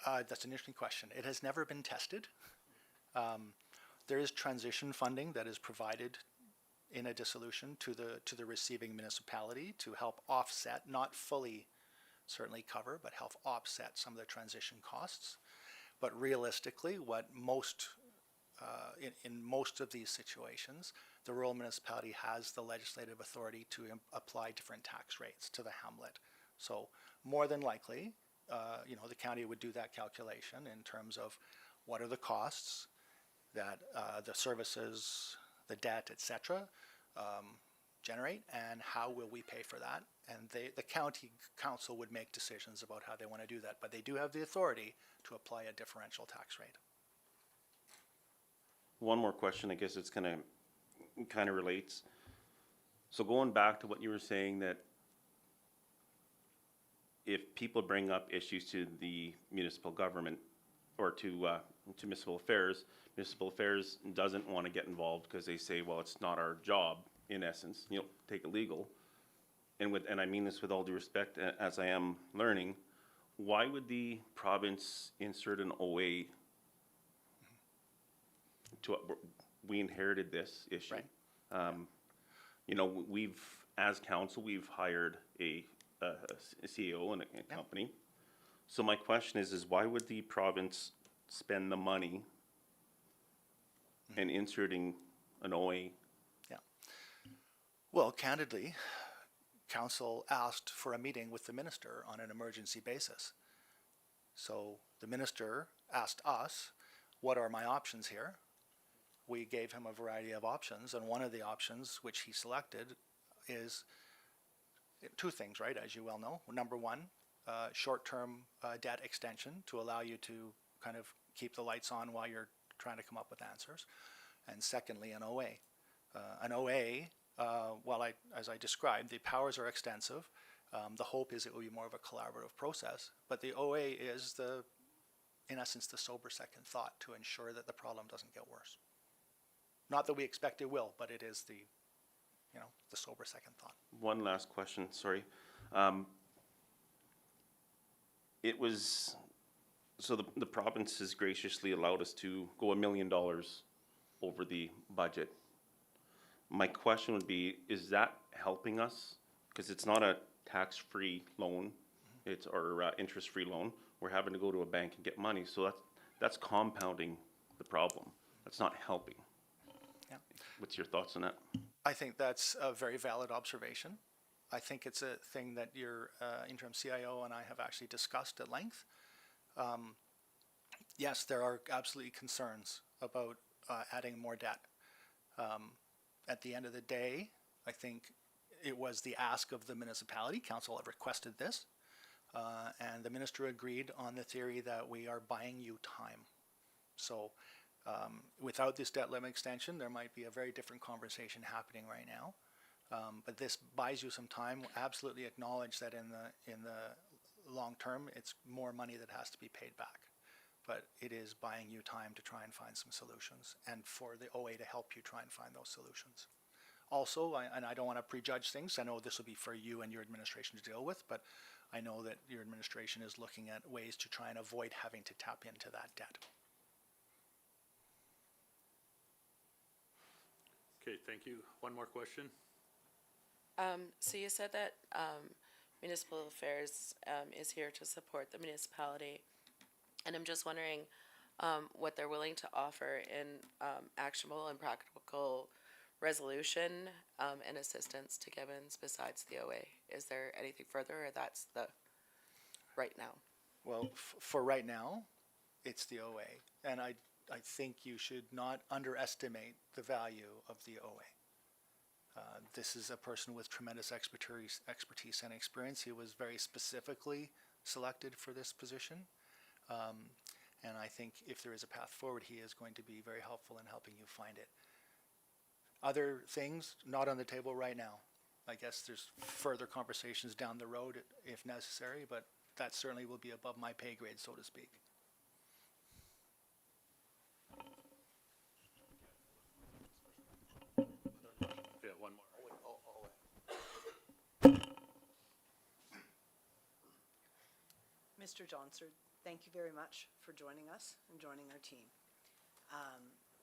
That's an interesting question. It has never been tested. There is transition funding that is provided in a dissolution to the receiving municipality to help offset, not fully certainly cover, but help offset some of the transition costs. But realistically, what most in most of these situations, the rural municipality has the legislative authority to apply different tax rates to the hamlet. So more than likely, the county would do that calculation in terms of what are the costs that the services, the debt, etc., generate, and how will we pay for that? And the county council would make decisions about how they want to do that, but they do have the authority to apply a differential tax rate. One more question, I guess it's kind of relates. So going back to what you were saying, that if people bring up issues to the municipal government or to municipal affairs doesn't want to get involved because they say, well, it's not our job, in essence, take it legal. And I mean this with all due respect, as I am learning, why would the province insert an OA to, we inherited this issue. Right. As council, we've hired a CEO and a company. So my question is why would the province spend the money in inserting an OA? Yeah. Well, candidly, council asked for a meeting with the minister on an emergency basis. So the minister asked us, what are my options here? We gave him a variety of options, and one of the options which he selected is two things, right, as you well know. Number one, short-term debt extension to allow you to kind of keep the lights on while you're trying to come up with answers. And secondly, an OA. An OA, as I described, the powers are extensive. The hope is it will be more of a collaborative process, but the OA is in essence, the sober second thought to ensure that the problem doesn't get worse. Not that we expect it will, but it is the sober second thought. One last question, sorry. So the province has graciously allowed us to go $1 million over the budget. My question would be, is that helping us? Because it's not a tax-free loan, it's our interest-free loan. We're having to go to a bank and get money, so that's compounding the problem. That's not helping. Yeah. What's your thoughts on that? I think that's a very valid observation. I think it's a thing that your interim CIO and I have actually discussed at length. Yes, there are absolutely concerns about adding more debt. at the end of the day, I think it was the ask of the municipality. Council had requested this. And the minister agreed on the theory that we are buying you time. So without this debt limit extension, there might be a very different conversation happening right now. But this buys you some time. Absolutely acknowledge that in the long term, it's more money that has to be paid back. But it is buying you time to try and find some solutions, and for the OA to help you try and find those solutions. Also, and I don't want to prejudge things, I know this will be for you and your administration to deal with, but I know that your administration is looking at ways to try and avoid having to tap into that debt. Okay, thank you. One more question? So you said that Municipal Affairs is here to support the municipality, and I'm just wondering what they're willing to offer in actionable and practical resolution and assistance to Gibbons besides the OA. Is there anything further, or that's the right now? Well, for right now, it's the OA, and I think you should not underestimate the value of the OA. This is a person with tremendous expertise and experience. He was very specifically selected for this position. And I think if there is a path forward, he is going to be very helpful in helping you find it. Other things not on the table right now. I guess there's further conversations down the road if necessary, but that certainly will be above my pay grade, so to speak. Yeah, one more. Mr. Johnsard, thank you very much for joining us and joining our team.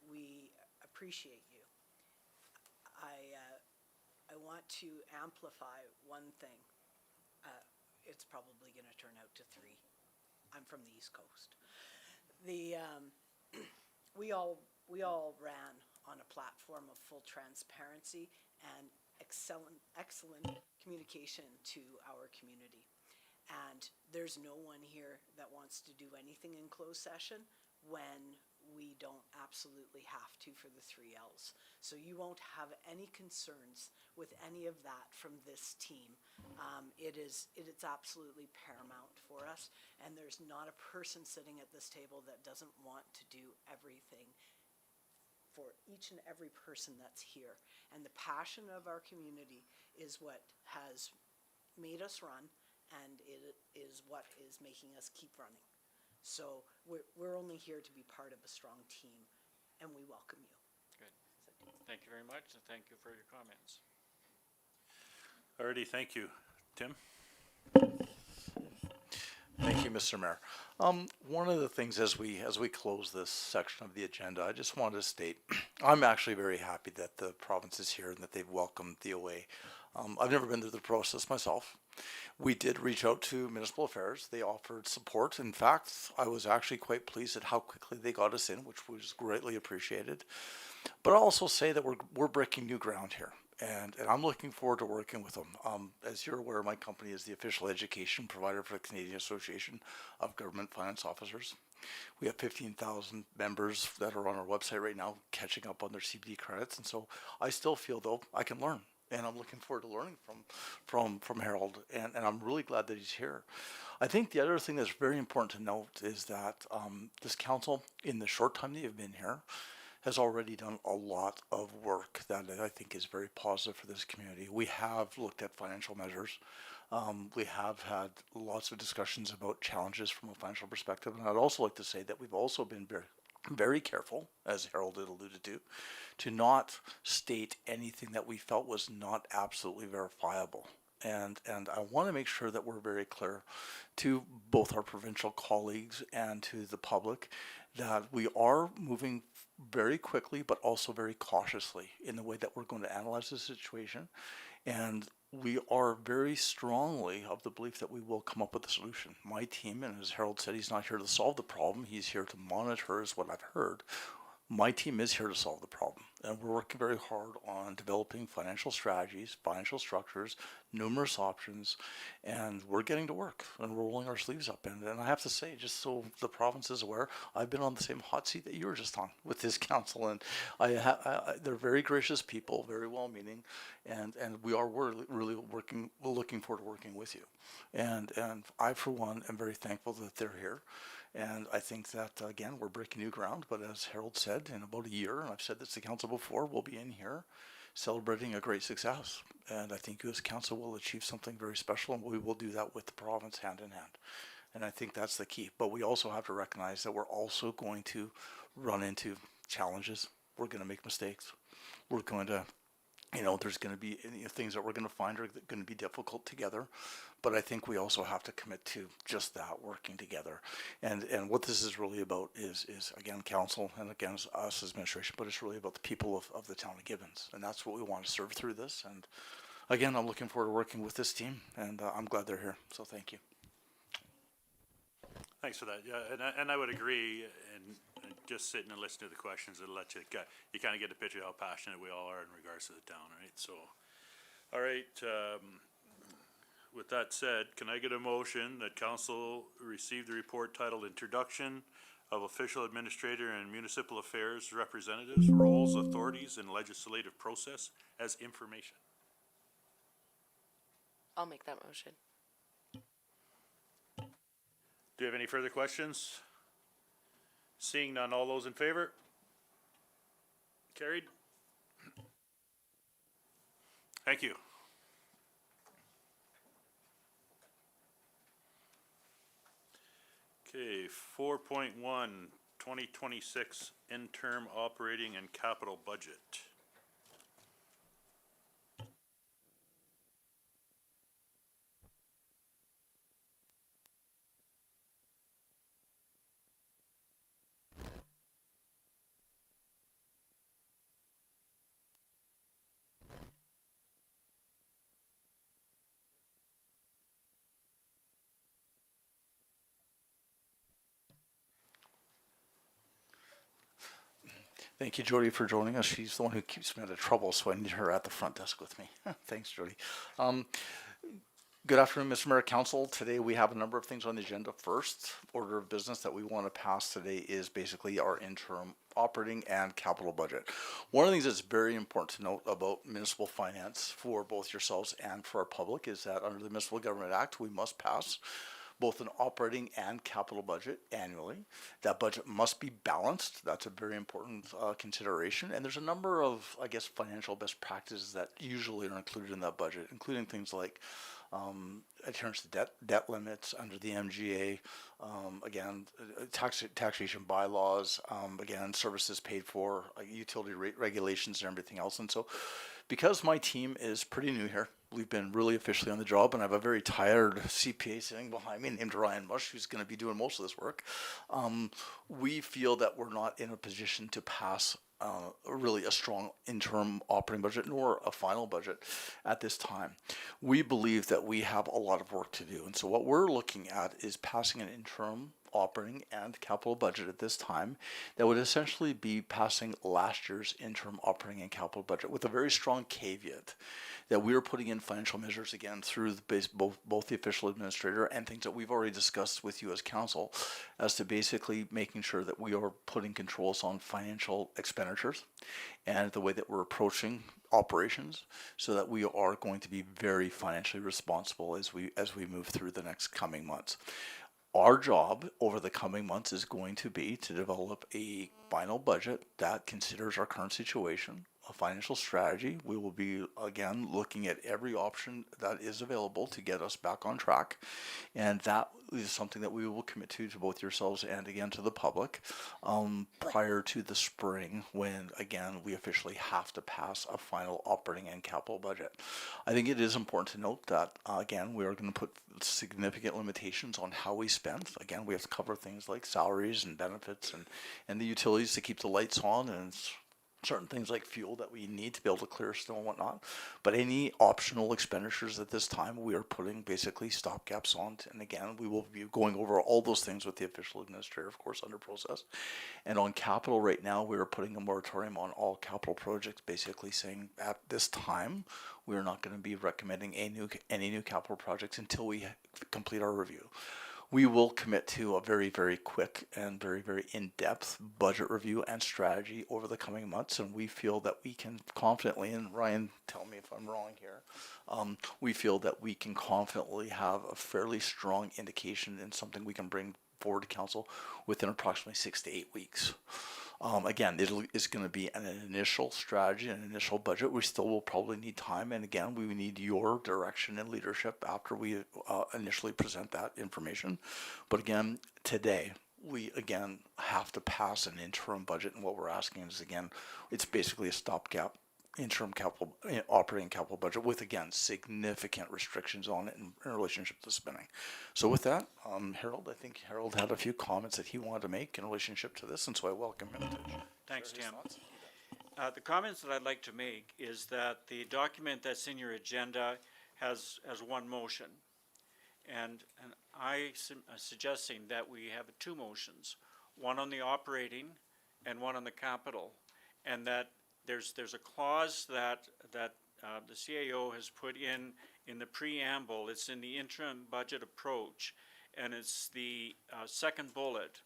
We appreciate you. I want to amplify one thing. It's probably going to turn out to three. I'm from the East Coast. We all ran on a platform of full transparency and excellent communication to our community. And there's no one here that wants to do anything in closed session when we don't absolutely have to for the 3 Ls. So you won't have any concerns with any of that from this team. It's absolutely paramount for us, and there's not a person sitting at this table that doesn't want to do everything for each and every person that's here. And the passion of our community is what has made us run, and it is what is making us keep running. So we're only here to be part of a strong team, and we welcome you. Good. Thank you very much, and thank you for your comments. Alrighty, thank you. Tim? Thank you, Mr. Mayor. One of the things as we close this section of the agenda, I just wanted to state, I'm actually very happy that the province is here and that they've welcomed the OA. I've never been through the process myself. We did reach out to Municipal Affairs. They offered support. In fact, I was actually quite pleased at how quickly they got us in, which was greatly appreciated. But I'll also say that we're breaking new ground here. And I'm looking forward to working with them. As you're aware, my company is the official education provider for the Canadian Association of Government Finance Officers. We have 15,000 members that are on our website right now catching up on their CBD credits. And so I still feel, though, I can learn. And I'm looking forward to learning from Harold. And I'm really glad that he's here. I think the other thing that's very important to note is that this council, in the short time that you've been here, has already done a lot of work that I think is very positive for this community. We have looked at financial measures. We have had lots of discussions about challenges from a financial perspective. And I'd also like to say that we've also been very careful, as Harold had alluded to not state anything that we felt was not absolutely verifiable. And I want to make sure that we're very clear to both our provincial colleagues and to the public that we are moving very quickly, but also very cautiously in the way that we're going to analyze the situation. And we are very strongly of the belief that we will come up with a solution. My team, and as Harold said, he's not here to solve the problem. He's here to monitor, is what I've heard, My team is here to solve the problem, and we're working very hard on developing financial strategies, financial structures, numerous options, and we're getting to work and we're rolling our sleeves up. And I have to say, just so the province is aware, I've been on the same hot seat that you were just on with this council, and they're very gracious people, very well-meaning, and we are really working. We're looking forward to working with you, and I for one am very thankful that they're here. And I think that, again, we're breaking new ground, but as Harold said, in about a year, and I've said this to council before, we'll be in here celebrating a great success. And I think you as council will achieve something very special, and we will do that with the province hand in hand. And I think that's the key. But we also have to recognize that we're also going to run into challenges. We're going to make mistakes. We're going to, there's going to be things that we're going to find are going to be difficult together. But I think we also have to commit to just that, working together. And what this is really about is again, council, and again, us as administration, but it's really about the people of the town of Gibbons. And that's what we want to serve through this. And again, I'm looking forward to working with this team, and I'm glad they're here. So thank you. Thanks for that. Yeah, and I would agree, and just sitting and listening to the questions, it'll let you kind of get a picture of how passionate we all are in regards to the town, right? So, all right, with that said, can I get a motion that council receive the report titled Introduction of Official Administrator and Municipal Affairs Representatives, Roles, Authorities, and Legislative Process as information? I'll make that motion. Do you have any further questions? Seeing none, all those in favor? Carried. Thank you. Okay, 4.1, 2026 interim operating and capital budget. Thank you, Jody, for joining us. She's the one who keeps me out of trouble, so I need her at the front desk with me. Thanks, Jody. Good afternoon, Mr. Mayor, Council. Today we have a number of things on the agenda. First order of business that we want to pass today is basically our interim operating and capital budget. One of the things that's very important to note about municipal finance for both yourselves and for our public is that under the Municipal Government Act, we must pass both an operating and capital budget annually. That budget must be balanced. That's a very important consideration. And there's a number of, I guess, financial best practices that usually are included in that budget, including things like adherence to debt limits under the MGA, again, taxation bylaws, again, services paid for, utility rate regulations and everything else. And so because my team is pretty new here, we've been really officially on the job, and I have a very tired CPA sitting behind me named Ryan Mush, who's going to be doing most of this work. We feel that we're not in a position to pass really a strong interim operating budget nor a final budget at this time. We believe that we have a lot of work to do, and so what we're looking at is passing an interim operating and capital budget at this time that would essentially be passing last year's interim operating and capital budget with a very strong caveat that we are putting in financial measures again through both the official administrator and things that we've already discussed with you as council as to basically making sure that we are putting controls on financial expenditures and the way that we're approaching operations so that we are going to be very financially responsible as we move through the next coming months. Our job over the coming months is going to be to develop a final budget that considers our current situation, a financial strategy. We will be, again, looking at every option that is available to get us back on track. And that is something that we will commit to both yourselves and, again, to the public prior to the spring when, again, we officially have to pass a final operating and capital budget. I think it is important to note that, again, we are going to put significant limitations on how we spend. Again, we have to cover things like salaries and benefits and the utilities to keep the lights on and certain things like fuel that we need to be able to clear snow and whatnot. But any optional expenditures at this time, we are putting basically stopgaps on. And again, we will be going over all those things with the official administrator, of course, under process. And on capital right now, we are putting a moratorium on all capital projects, basically saying at this time, we are not going to be recommending any new capital projects until we complete our review. We will commit to a very, very quick and very, very in-depth budget review and strategy over the coming months, and we feel that we can confidently, and Ryan, tell me if I'm wrong here, we feel that we can confidently have a fairly strong indication and something we can bring forward to council within approximately 6 to 8 weeks. Again, it's going to be an initial strategy, an initial budget. We still will probably need time, and again, we need your direction and leadership after we initially present that information. But again, today, we again have to pass an interim budget, and what we're asking is, again, it's basically a stopgap interim capital operating capital budget with, again, significant restrictions on it in relationship to spending. So with that, Harold, I think Harold had a few comments that he wanted to make in relationship to this, and so I welcome him to Thanks, share his Tim. thoughts. The comments that I'd like to make is that the document that's in your agenda has one motion. And I'm suggesting that we have two motions, one on the operating and one on the capital. And that there's a clause that the CAO has put in the preamble. It's in the interim budget approach, and it's the second bullet,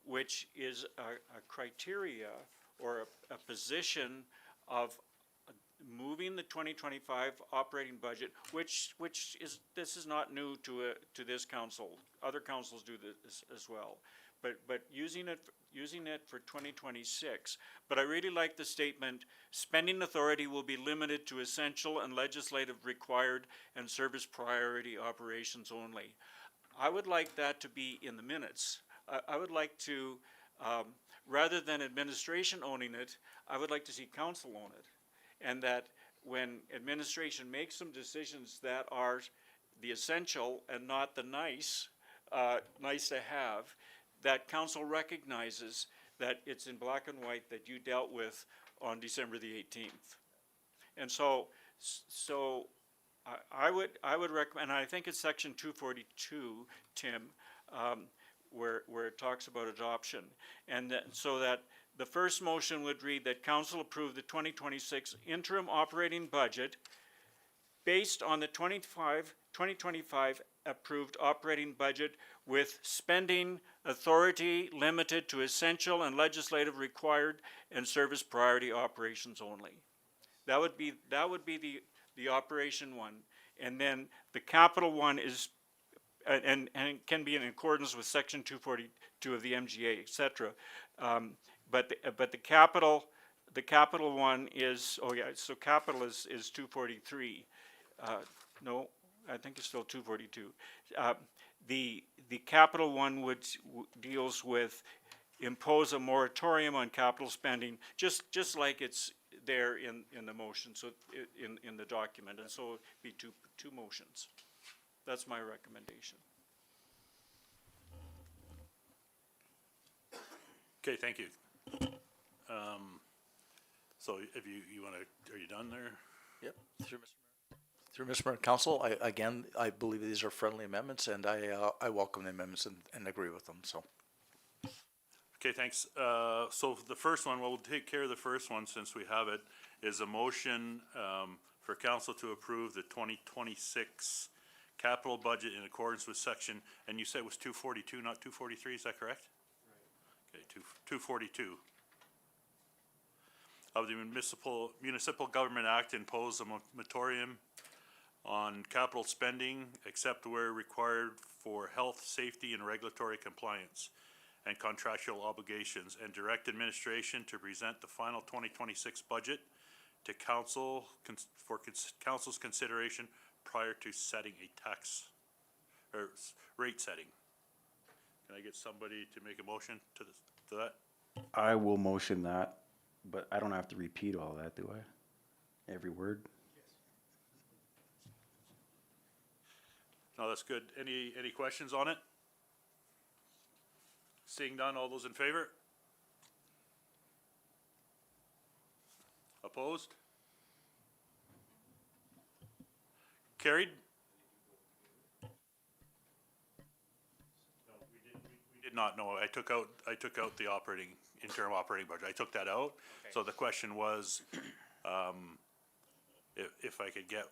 which is a criteria or a position of moving the 2025 operating budget, which this is not new to this council. Other councils do this as well, but using it for 2026. But I really like the statement: spending authority will be limited to essential and legislative required and service priority operations only. I would like that to be in the minutes. I would like to, rather than administration owning it, I would like to see council own it. And that when administration makes some decisions that are the essential and not the nice to have, that council recognizes that it's in black and white that you dealt with on December the 18th. And so I would recommend, and I think it's section 242, Tim, where it talks about adoption. And so that the first motion would read that council approve the 2026 interim operating budget based on the 2025 approved operating budget with spending authority limited to essential and legislative required and service priority operations only. That would be the operation one. And then the capital one is, and it can be in accordance with section 242 of the MGA, et cetera. But the capital one is, oh yeah, so capital is 243. No, I think it's still 242. The capital one deals with impose a moratorium on capital spending, just like it's there in the motion, so in the document, and so it'd be two motions. That's my recommendation. Okay, thank you. So if you want to, are you done there? Yep. Through Mr. Mayor, Council, I believe these are friendly amendments, and I welcome the amendments and agree with them, so. Okay, thanks. So the first one, we'll take care of the first one since we have it, is a motion for council to approve the 2026 capital budget in accordance with section, and you said it was 242, not 243, is that correct? Right. Okay, 242. Of the Municipal Government Act impose a moratorium on capital spending except where required for health, safety, and regulatory compliance and contractual obligations, and direct administration to present the final 2026 budget to council for council's consideration prior to setting a tax or rate setting. Can I get somebody to make a motion to that? I will motion that, but I don't have to repeat all that, do I? Every word? No, that's good. Any questions on it? Seeing none, all those in favor? Opposed? Carried? No, we did not know. I took out the interim operating budget. I took that out. So the question was, if I could get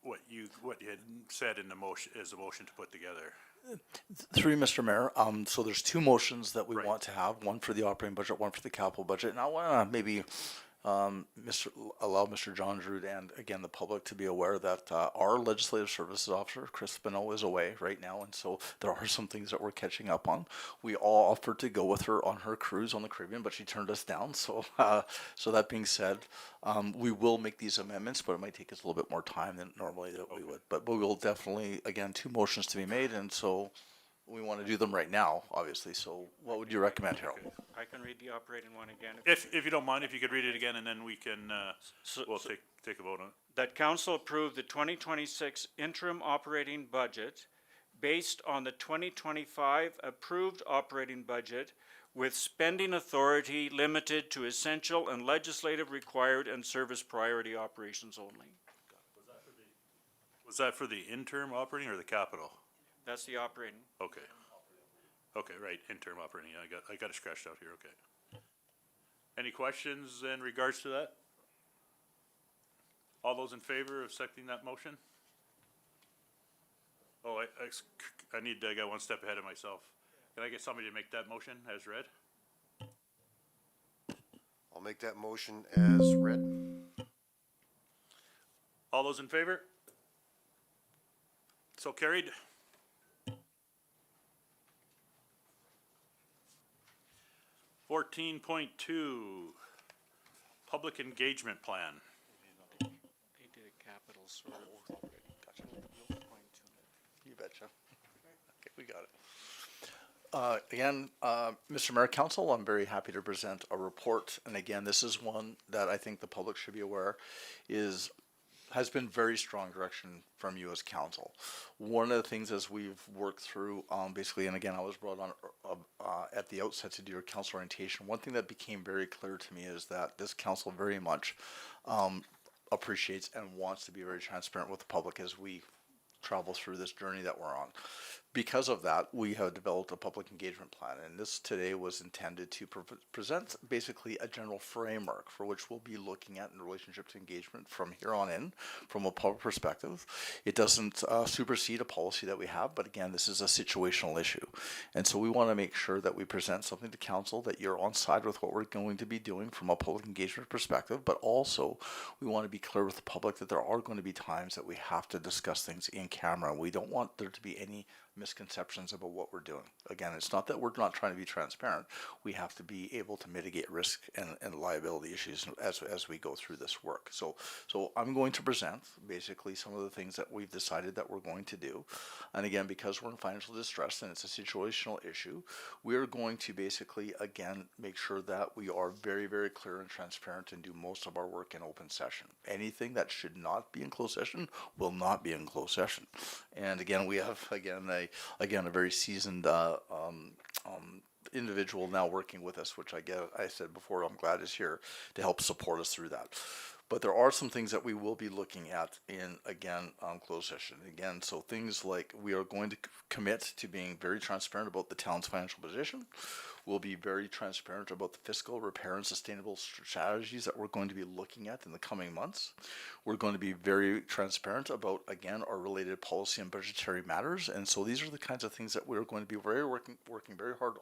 what you had said in the motion, as a motion to put together. Through you, Mr. Mayor, so there's two motions that we Right. want to have, one for the operating budget, one for the capital budget. And I want to maybe allow Mr. John Drew and again the public to be aware that our legislative services officer, Chris Spino, is away right now, and so there are some things that we're catching up on. We all offered to go with her on her cruise on the Caribbean, but she turned us down. So, so that being said, we will make these amendments, but it might take us a little bit more time than normally that we would. But we will definitely, again, two motions to be made, and so we want to do them right now, obviously. So, what would you recommend, Harold? I can read the operating one again. If you don't mind, if you could read it again, and then we can, we'll take a vote on it. That council approve the 2026 interim operating budget based on the 2025 approved operating budget with spending authority limited to essential and legislative required and service priority operations only. Was that for the interim operating or the capital? That's the operating. Okay. Okay, right, interim operating, yeah, I got it scratched out here, okay. Any questions in regards to that? All those in favor of accepting that motion? Oh, I got one step ahead of myself. Can I get somebody to make that motion as read? I'll make that motion as read. All those in favor? So carried. Fourteen point two, public engagement plan. They did a capital sort of. Gotcha. You betcha. Okay, we got it. Again, Mr. Mayor, Council, I'm very happy to present a report, and again, this is one that I think the public should be aware has been very strong direction from you as council. One of the things as we've worked through, basically, and again, I was brought on at the outset to do your council orientation. One thing that became very clear to me is that this council very much appreciates and wants to be very transparent with the public as we travel through this journey that we're on. Because of that, we have developed a public engagement plan, and this today was intended to present basically a general framework for which we'll be looking at in relationship to engagement from here on in, from a public perspective. It doesn't supersede a policy that we have, but again, this is a situational issue. And so we want to make sure that we present something to council that you're on side with what we're going to be doing from a public engagement perspective, but also we want to be clear with the public that there are going to be times that we have to discuss things in camera. We don't want there to be any misconceptions about what we're doing. Again, it's not that we're not trying to be transparent. We have to be able to mitigate risk and liability issues as we go through this work. So I'm going to present basically some of the things that we've decided that we're going to do. And again, because we're in financial distress and it's a situational issue, we're going to basically, again, make sure that we are very, very clear and transparent and do most of our work in open session. Anything that should not be in closed session will not be in closed session. And again, we have, a very seasoned individual now working with us, which I said before, I'm glad is here to help support us through that. But there are some things that we will be looking at in, again, closed session. Again, so things like we are going to commit to being very transparent about the town's financial position. We'll be very transparent about the fiscal repair and sustainable strategies that we're going to be looking at in the coming months. We're going to be very transparent about, again, our related policy and budgetary matters. And so these are the kinds of things that we're going to be working very hard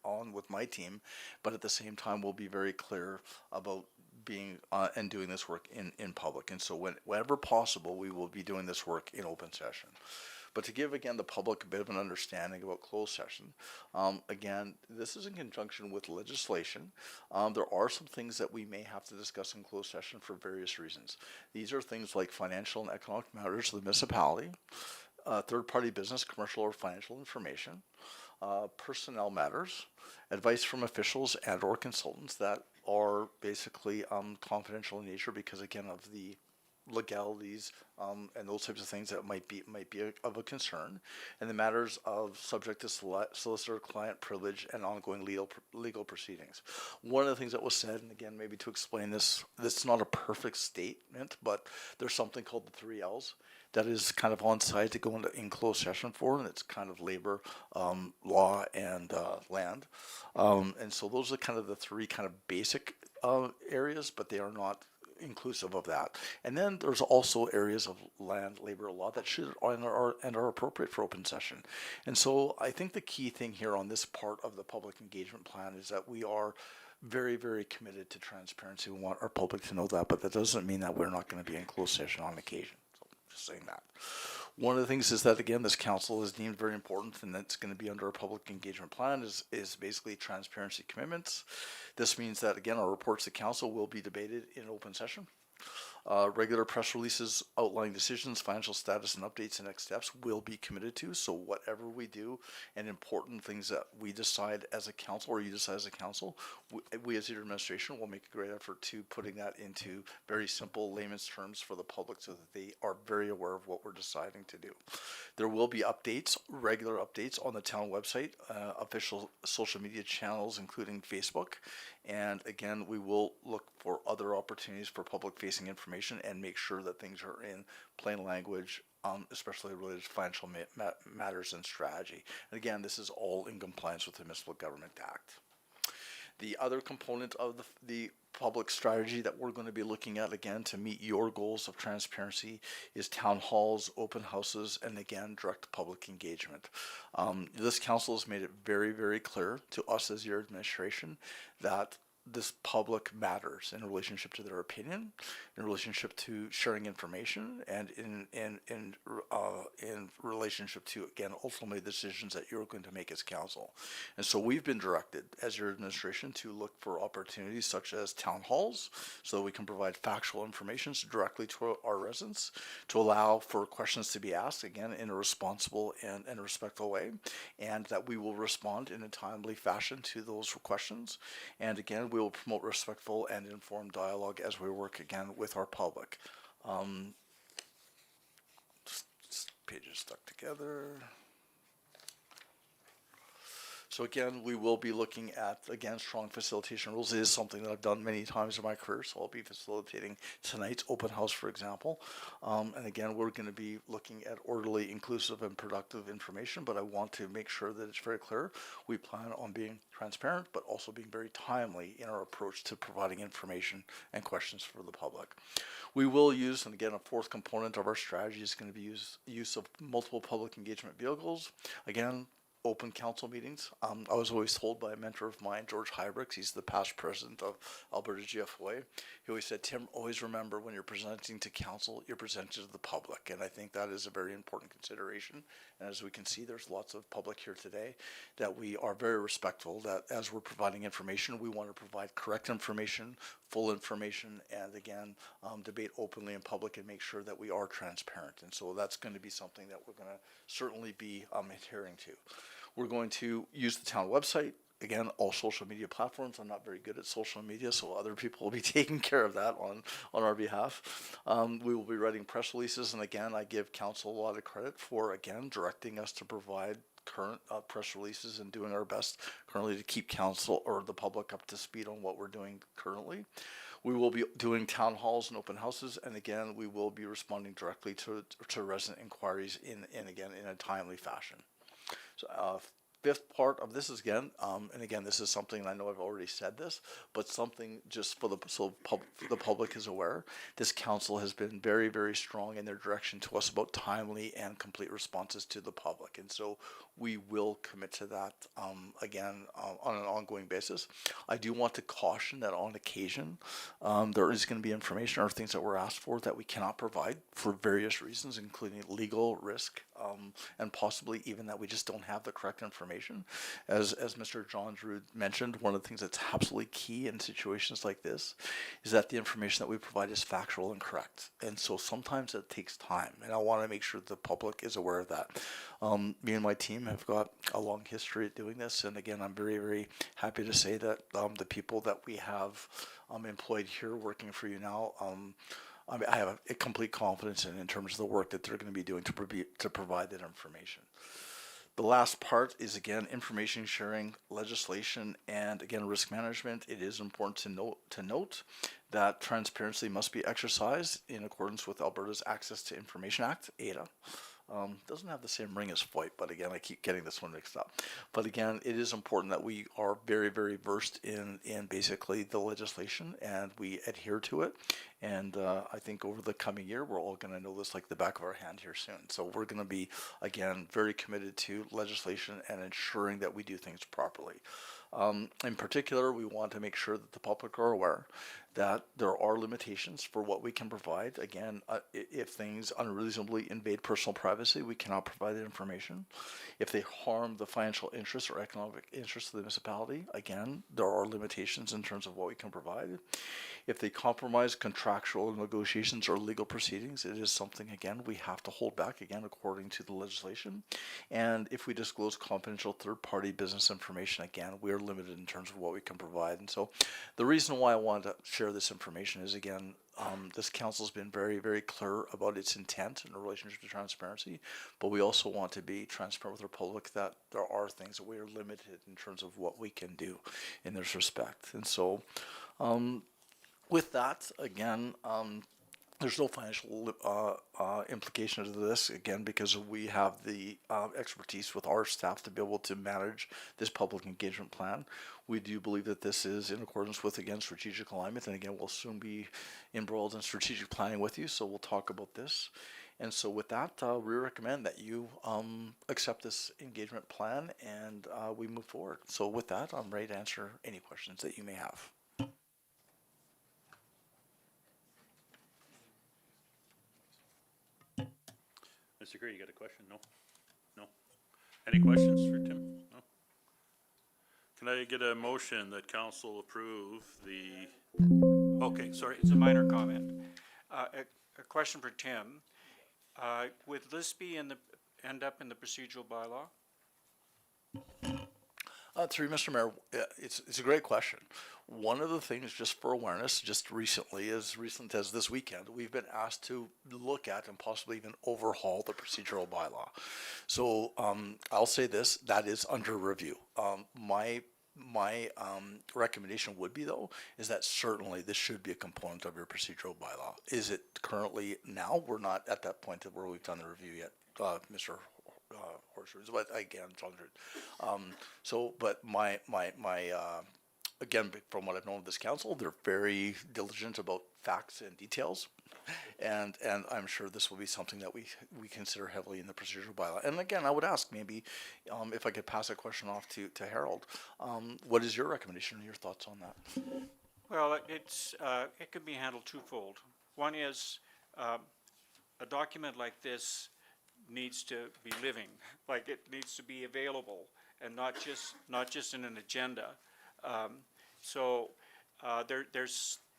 on with my team. But at the same time, we'll be very clear about being and doing this work in public. And so whenever possible, we will be doing this work in open session. But to give, again, the public a bit of an understanding about closed session, again, this is in conjunction with legislation. There are some things that we may have to discuss in closed session for various reasons. These are things like financial and economic matters of the municipality, third-party business, commercial, or financial information, personnel matters, advice from officials and or consultants that are basically confidential in nature because, again, of the legalities, and those types of things that might be of a concern, and the matters of subject to solicitor-client privilege and ongoing legal proceedings. One of the things that was said, and again, maybe to explain this is not a perfect statement, but there's something called the 3 Ls that is kind of on site to go into in closed session for, and it's kind of labor, law, and land. And so those are kind of the 3 kind of basic areas, but they are not inclusive of that. And then there's also areas of land, labor, law that should and are appropriate for open session. And so I think the key thing here on this part of the public engagement plan is that we are very, very committed to transparency. We want our public to know that, but that doesn't mean that we're not going to be in closed session on occasion. So just saying that. One of the things is that, again, this council is deemed very important, and that's going to be under our public engagement plan is basically transparency commitments. This means that, again, our reports to council will be debated in open session. Regular press releases outlining decisions, financial status, and updates and next steps will be committed to. So whatever we do and important things that we decide as a council or you decide as a council, we as your administration will make a great effort to putting that into very simple layman's terms for the public so that they are very aware of what we're deciding to do. There will be updates, regular updates on the town website, official social media channels, including Facebook. And again, we will look for other opportunities for public facing information and make sure that things are in plain language, especially related to financial matters and strategy. And again, this is all in compliance with the Municipal Government Act. The other component of the public strategy that we're going to be looking at, again, to meet your goals of transparency is town halls, open houses, and again, direct public engagement. This council has made it very, very clear to us as your administration that this public matters in relationship to their opinion, in relationship to sharing information, and in relationship to, again, ultimately decisions that you're going to make as council. And so we've been directed as your administration to look for opportunities such as town halls, so that we can provide factual information directly to our residents, to allow for questions to be asked, again, in a responsible and respectful way, and that we will respond in a timely fashion to those questions. And again, we will promote respectful and informed dialogue as we work again with our public. Pages stuck together. So again, we will be looking at, again, strong facilitation rules. It is something that I've done many times in my career, so I'll be facilitating tonight's open house, for example. And again, we're going to be looking at orderly, inclusive, and productive information, but I want to make sure that it's very clear. We plan on being transparent, but also being very timely in our approach to providing information and questions for the public. We will use, and again, a fourth component of our strategy is going to be use of multiple public engagement vehicles. Again, open council meetings. I was always told by a mentor of mine, George Hybricks, he's the past president of Alberta GFOA. He always said, Tim, always remember when you're presenting to council, you're presenting to the public. And I think that is a very important consideration. And as we can see, there's lots of public here today, that we are very respectful that as we're providing information, we want to provide correct information, full information, and again, debate openly in public and make sure that we are transparent. And so that's going to be something that we're going to certainly be adhering to. We're going to use the town website. Again, all social media platforms. I'm not very good at social media, so other people will be taking care of that on our behalf. We will be writing press releases, and again, I give council a lot of credit for, again, directing us to provide current press releases and doing our best currently to keep council or the public up to speed on what we're doing currently. We will be doing town halls and open houses, and again, we will be responding directly to resident inquiries in a timely fashion. So, fifth part of this is again, and again, this is something, and I know I've already said this, but something just for the public is aware. This council has been very, very strong in their direction to us about timely and complete responses to the public, and so we will commit to that again on an ongoing basis. I do want to caution that on occasion there is going to be information or things that we're asked for that we cannot provide for various reasons, including legal risk and possibly even that we just don't have the correct information. As Mr. Johns Rood mentioned, one of the things that's absolutely key in situations like this is that the information that we provide is factual and correct. And so sometimes it takes time, and I want to make sure the public is aware of that. Me and my team have got a long history at doing this, and again, I'm very, very happy to say that the people that we have employed here working for you now I mean, I have a complete confidence in terms of the work that they're going to be doing to provide that information. The last part is again information sharing legislation and again risk management. It is important to note that transparency must be exercised in accordance with Alberta's Access to Information Act, ADA. Doesn't have the same ring as FOIP, but again, I keep getting this one mixed up. But again, it is important that we are very, very versed in basically the legislation and we adhere to it. And I think over the coming year, we're all going to know this like the back of our hand here soon. So we're going to be, again, very committed to legislation and ensuring that we do things properly. In particular, we want to make sure that the public are aware that there are limitations for what we can provide. Again, if things unreasonably invade personal privacy, we cannot provide that information. If they harm the financial interests or economic interests of the municipality, again, there are limitations in terms of what we can provide. If they compromise contractual negotiations or legal proceedings, it is something, again, we have to hold back, again, according to the legislation. And if we disclose confidential third-party business information, again, we are limited in terms of what we can provide. And so the reason why I wanted to share this information is, again, this council's been very, very clear about its intent in relationship to transparency, but we also want to be transparent with our public that there are things that we are limited in terms of what we can do in this respect. And so, with that, again, there's no financial implication to this, again, because we have the expertise with our staff to be able to manage this public engagement plan. We do believe that this is in accordance with, again, strategic alignment, and again, we'll soon be embroiled in strategic planning with you, so we'll talk about this. And so with that, we recommend that you accept this engagement plan and we move forward. So with that, I'm ready to answer any questions that you may have. Mr. Gray, you got a question? No? No? Any questions for Tim? No? Can I get a motion that council approve the, okay, sorry. It's a minor comment. A question for Tim. Would this be end up in the procedural bylaw? Through Mr. Mayor, it's a great question. One of the things, just for awareness, just recently, as recent as this weekend, we've been asked to look at and possibly even overhaul the procedural bylaw. So I'll say this, that is under review. My recommendation would be, though, is that certainly this should be a component of your procedural bylaw. Is it currently now? We're not at that point where we've done the review yet, Mr. Horsford, but again, so, but my again, from what I've known of this council, they're very diligent about facts and details, and I'm sure this will be something that we consider heavily in the procedural bylaw. And again, I would ask maybe if I could pass a question off to Harold. What is your recommendation and your thoughts on that? Well, it can be handled twofold. One is a document like this needs to be living, like it needs to be available and not just in an agenda.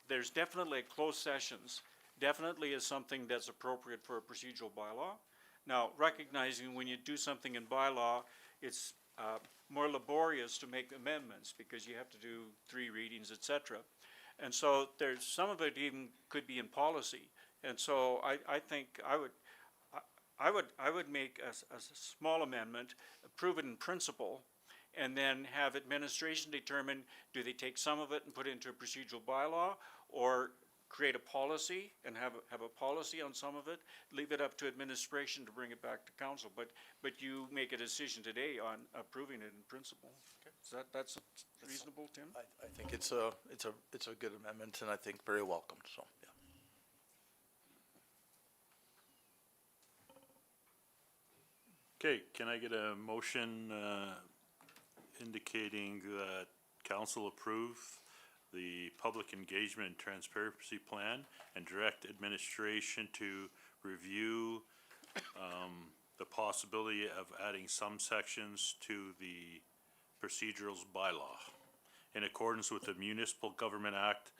There's definitely closed sessions, definitely is something that's appropriate for a procedural bylaw. Now, recognizing when you do something in bylaw, it's more laborious to make amendments because you have to do 3 readings, etc. And so there's some of it even could be in policy. And so I think I would make a small amendment, approve it in principle, and then have administration determine, do they take some of it and put it into a procedural bylaw, or create a policy and have a policy on some of it, leave it up to administration to bring it back to council. But you make a decision today on approving it in principle. Okay. That's reasonable, Tim? I think it's a good amendment, and I think very welcomed, so, yeah. Okay, can I get a motion indicating that council approve the public engagement and transparency plan and direct administration to review the possibility of adding some sections to the procedurals bylaw in accordance with the Municipal Government Act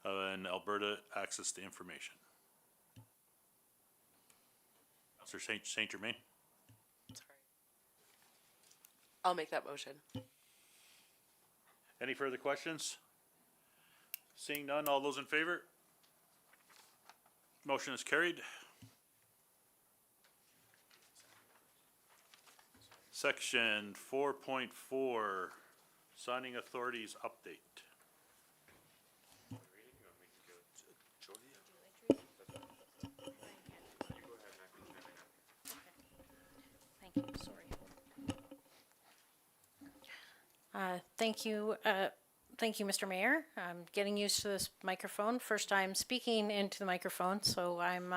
and Alberta Access to Information. Councillor Saint Germain. Sorry. I'll make that motion. Any further questions? Seeing none, all those in favor? Motion is carried. Section 4.4, signing authorities update. Thank you, sorry. Thank you, Mr. Mayor. I'm getting used to this microphone. First time speaking into the microphone, so I'm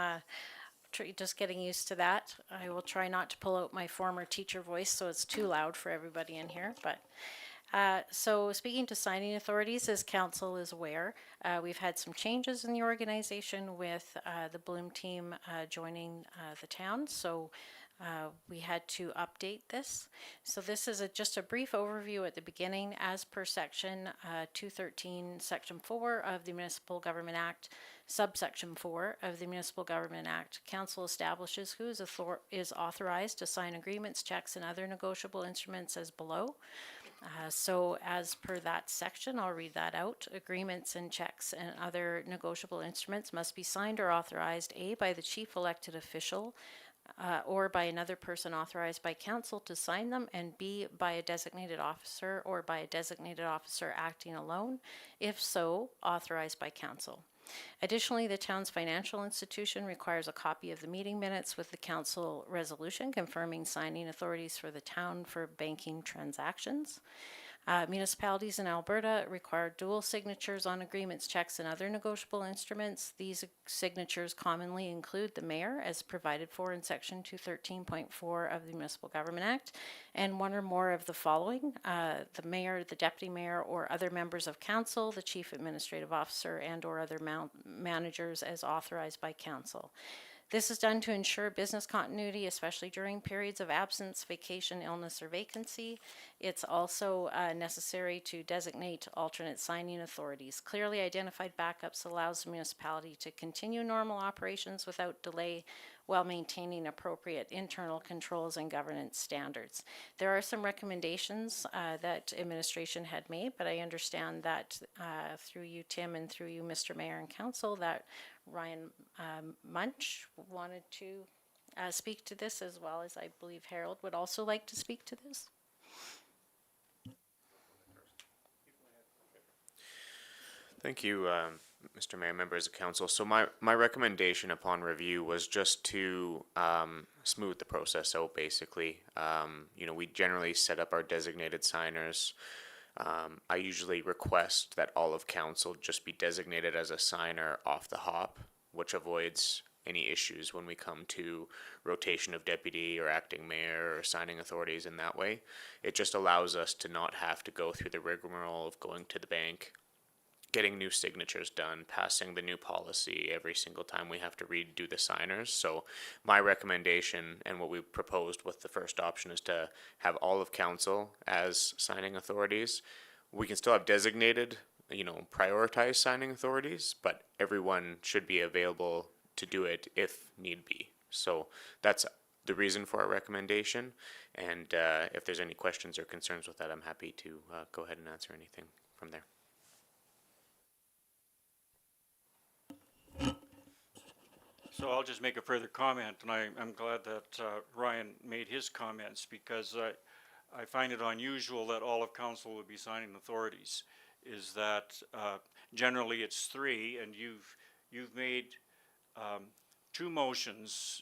just getting used to that. I will try not to pull out my former teacher voice so it's too loud for everybody in here, but so speaking to signing authorities, as council is aware, we've had some changes in the organization with the Bloom team joining the town. So we had to update this. So this is just a brief overview at the beginning. As per section 213, section 4 of the Municipal Government Act, subsection 4 of the Municipal Government Act, council establishes who is authorized to sign agreements, checks, and other negotiable instruments as below. So as per that section, I'll read that out. Agreements and checks and other negotiable instruments must be signed or authorized, A, by the chief elected official or by another person authorized by council to sign them, and B, by a designated officer or by a designated officer acting alone, if so, authorized by council. Additionally, the town's financial institution requires a copy of the meeting minutes with the council resolution confirming signing authorities for the town for banking transactions. Municipalities in Alberta require dual signatures on agreements, checks, and other negotiable instruments. These signatures commonly include the mayor, as provided for in section 213.4 of the Municipal Government Act, and one or more of the following: the mayor, the deputy mayor, or other members of council, the chief administrative officer, and or other managers as authorized by council. This is done to ensure business continuity, especially during periods of absence, vacation, illness, or vacancy. It's also necessary to designate alternate signing authorities. Clearly identified backups allows the municipality to continue normal operations without delay while maintaining appropriate internal controls and governance standards. There are some recommendations that administration had made, but I understand that through you, Tim, and through you, Mr. Mayor and Council, that Ryan Munch wanted to speak to this, as well as I believe Harold would also like to speak to this. Thank you, Mr. Mayor, members of council. So my recommendation upon review was just to smooth the process out, basically. We generally set up our designated signers. I usually request that all of council just be designated as a signer off the hop, which avoids any issues when we come to rotation of deputy or acting mayor or signing authorities in that way. It just allows us to not have to go through the rigmarole of going to the bank, getting new signatures done, passing the new policy every single time we have to redo the signers. So my recommendation and what we proposed with the first option is to have all of council as signing authorities. We can still have designated, prioritized signing authorities, but everyone should be available to do it if need be. So that's the reason for our recommendation. And if there's any questions or concerns with that, I'm happy to go ahead and answer anything from there. So I'll just make a further comment, and I'm glad that Ryan made his comments, because I find it unusual that all of council would be signing authorities. Is that generally it's three, and you've made two motions.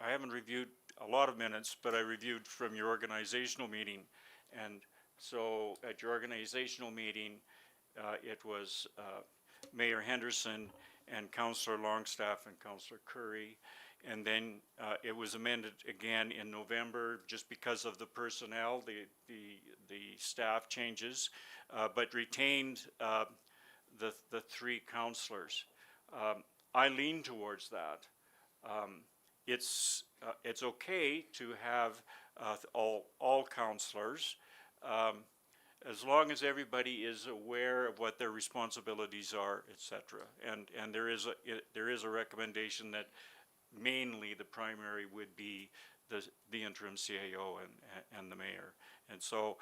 I haven't reviewed a lot of minutes, but I reviewed from your organizational meeting, and so at your organizational meeting, it was Mayor Henderson and Councillor Longstaff and Councillor Curry, and then it was amended again in November just because of the personnel, the staff changes, but retained the three councillors. I lean towards that. It's okay to have all councillors, as long as everybody is aware of what their responsibilities are, etc. And there is a recommendation that mainly the primary would be the interim CAO and the mayor. And so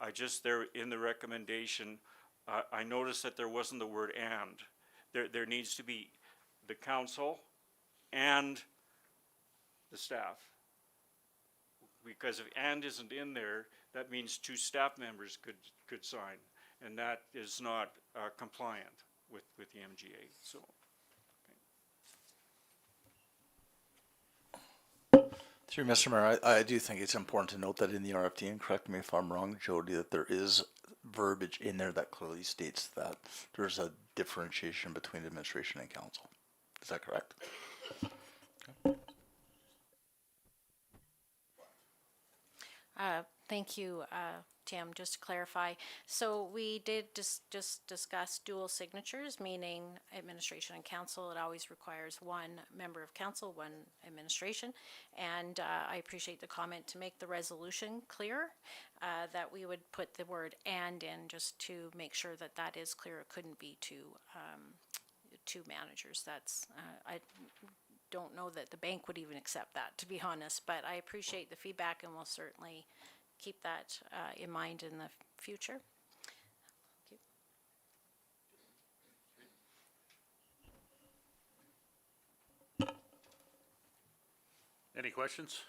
I just, there in the recommendation, I noticed that there wasn't the word and. There needs to be the council and the staff. Because if "and" isn't in there, that means 2 staff members could sign, and that is not compliant with the MGA, so. Through Mr. Mayor, I do think it's important to note that in the RFD, and correct me if I'm wrong, Jody, that there is verbiage in there that clearly states that there's a differentiation between administration and council. Is that correct? Thank you, Tim. Just to clarify, so we did just discuss dual signatures, meaning administration and council. It always requires 1 member of council, 1 administration. And I appreciate the comment to make the resolution clear, that we would put the word "and" in just to make sure that that is clear. It couldn't be two managers. That's, I don't know that the bank would even accept that, to be honest, but I appreciate the feedback and we'll certainly keep that in mind in the future. Thank you. Any questions?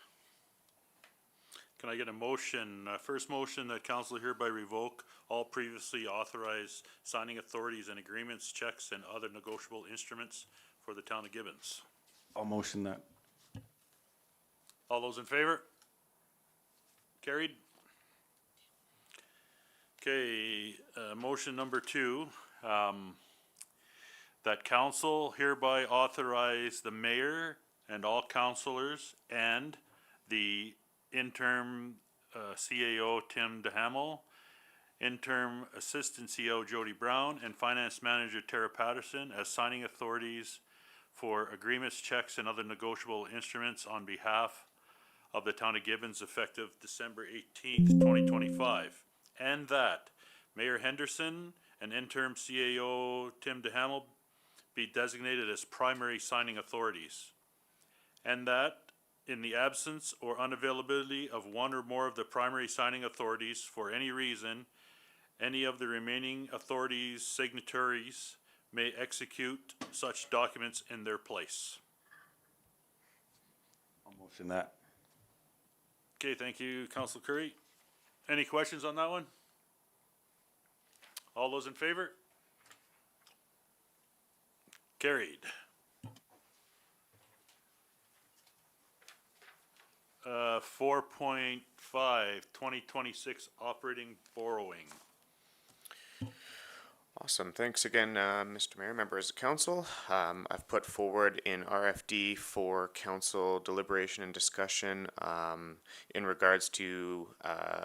Can I get a motion, first motion that council hereby revoke all previously authorized signing authorities and agreements, checks, and other negotiable instruments for the town of Gibbons? I'll motion that. All those in favor? Carried. Okay, motion number 2, that council hereby authorize the mayor and all councilors and the interim CAO Tim DeHamel, interim assistant CEO Jody Brown, and finance manager Tara Patterson as signing authorities for agreements, checks, and other negotiable instruments on behalf of the town of Gibbons effective December 18th, 2025. And that Mayor Henderson and interim CAO Tim DeHamel be designated as primary signing authorities. And that in the absence or unavailability of one or more of the primary signing authorities for any reason, any of the remaining authorities' signatories may execute such documents in their place. I'll motion that. Okay, thank you, Councilor Curry. Any questions on that one? All those in favor? Carried. 4.5, 2026 operating borrowing. Awesome. Thanks again, Mr. Mayor, members of council. I've put forward an RFD for council deliberation and discussion in regards to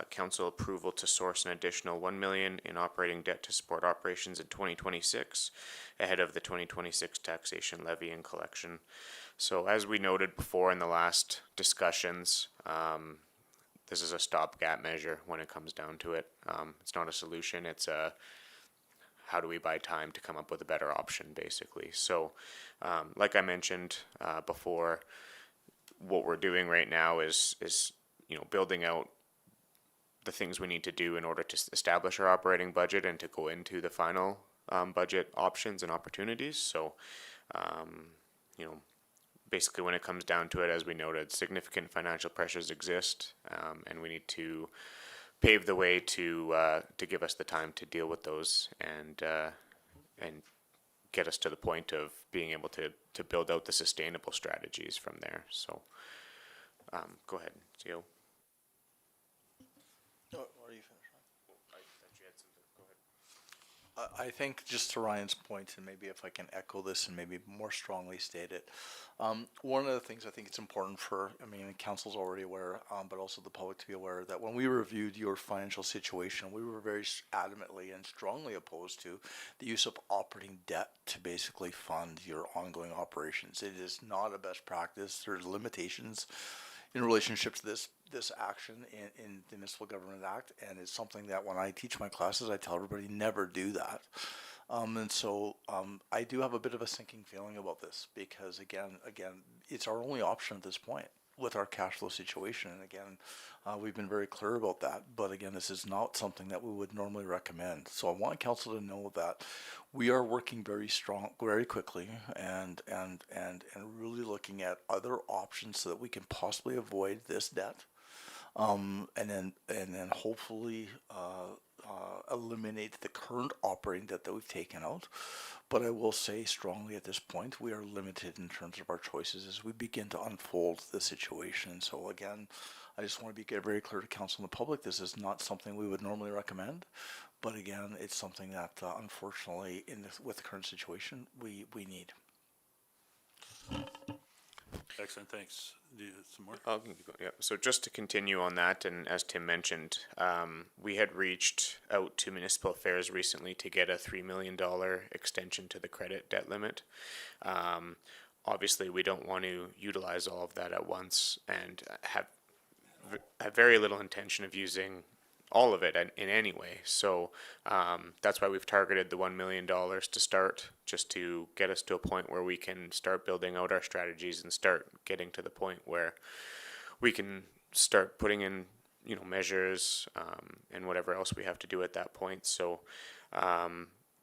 council approval to source an additional $1 million in operating debt to support operations in 2026 ahead of the 2026 taxation levy and collection. So as we noted before in the last discussions, this is a stopgap measure when it comes down to it. It's not a solution. It's a how do we buy time to come up with a better option, basically. So, like I mentioned before, what we're doing right now is building out the things we need to do in order to establish our operating budget and to go into the final budget options and opportunities. So, basically, when it comes down to it, as we noted, significant financial pressures exist, and we need to pave the way to give us the time to deal with those and get us to the point of being able to build out the sustainable strategies from there. So, go ahead, CEO. Are you finished? I think just to Ryan's point, and maybe if I can echo this and maybe more strongly state it, one of the things I think it's important for, council's already aware, but also the public to be aware that when we reviewed your financial situation, we were very adamantly and strongly opposed to the use of operating debt to basically fund your ongoing operations. It is not a best practice. There's limitations in relationship to this action in the Municipal Government Act, and it's something that when I teach my classes, I tell everybody never do that. And so I do have a bit of a sinking feeling about this because again, it's our only option at this point. with our cash flow situation. And again, we've been very clear about that. But again, this is not something that we would normally recommend. So I want council to know that we are working very quickly, and really looking at other options so that we can possibly avoid this debt. And then hopefully eliminate the current operating debt that we've taken out. But I will say strongly at this point, we are limited in terms of our choices as we begin to unfold the situation. So again, I just want to be very clear to council and the public, this is not something we would normally recommend. But again, it's something that unfortunately with the current situation, we need. Excellent, thanks. Do you have some more? I'll keep going, yeah. So just to continue on that, and as Tim mentioned, we had reached out to Municipal Affairs recently to get a $3 million extension to the credit debt limit. Obviously, we don't want to utilize all of that at once and have very little intention of using all of it in any way. So that's why we've targeted the $1 million to start, just to get us to a point where we can start building out our strategies and start getting to the point where we can start putting in, measures and whatever else we have to do at that point. So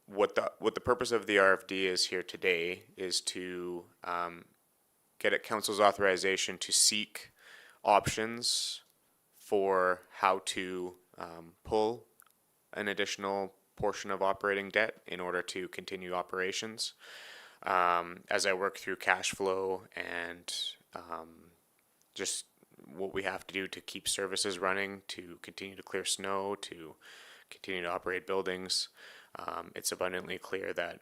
what the purpose of the RFD is here today is to get at council's authorization to seek options for how to pull an additional portion of operating debt in order to continue operations. As I work through cash flow and just what we have to do to keep services running, to continue to clear snow, to continue to operate buildings, it's abundantly clear that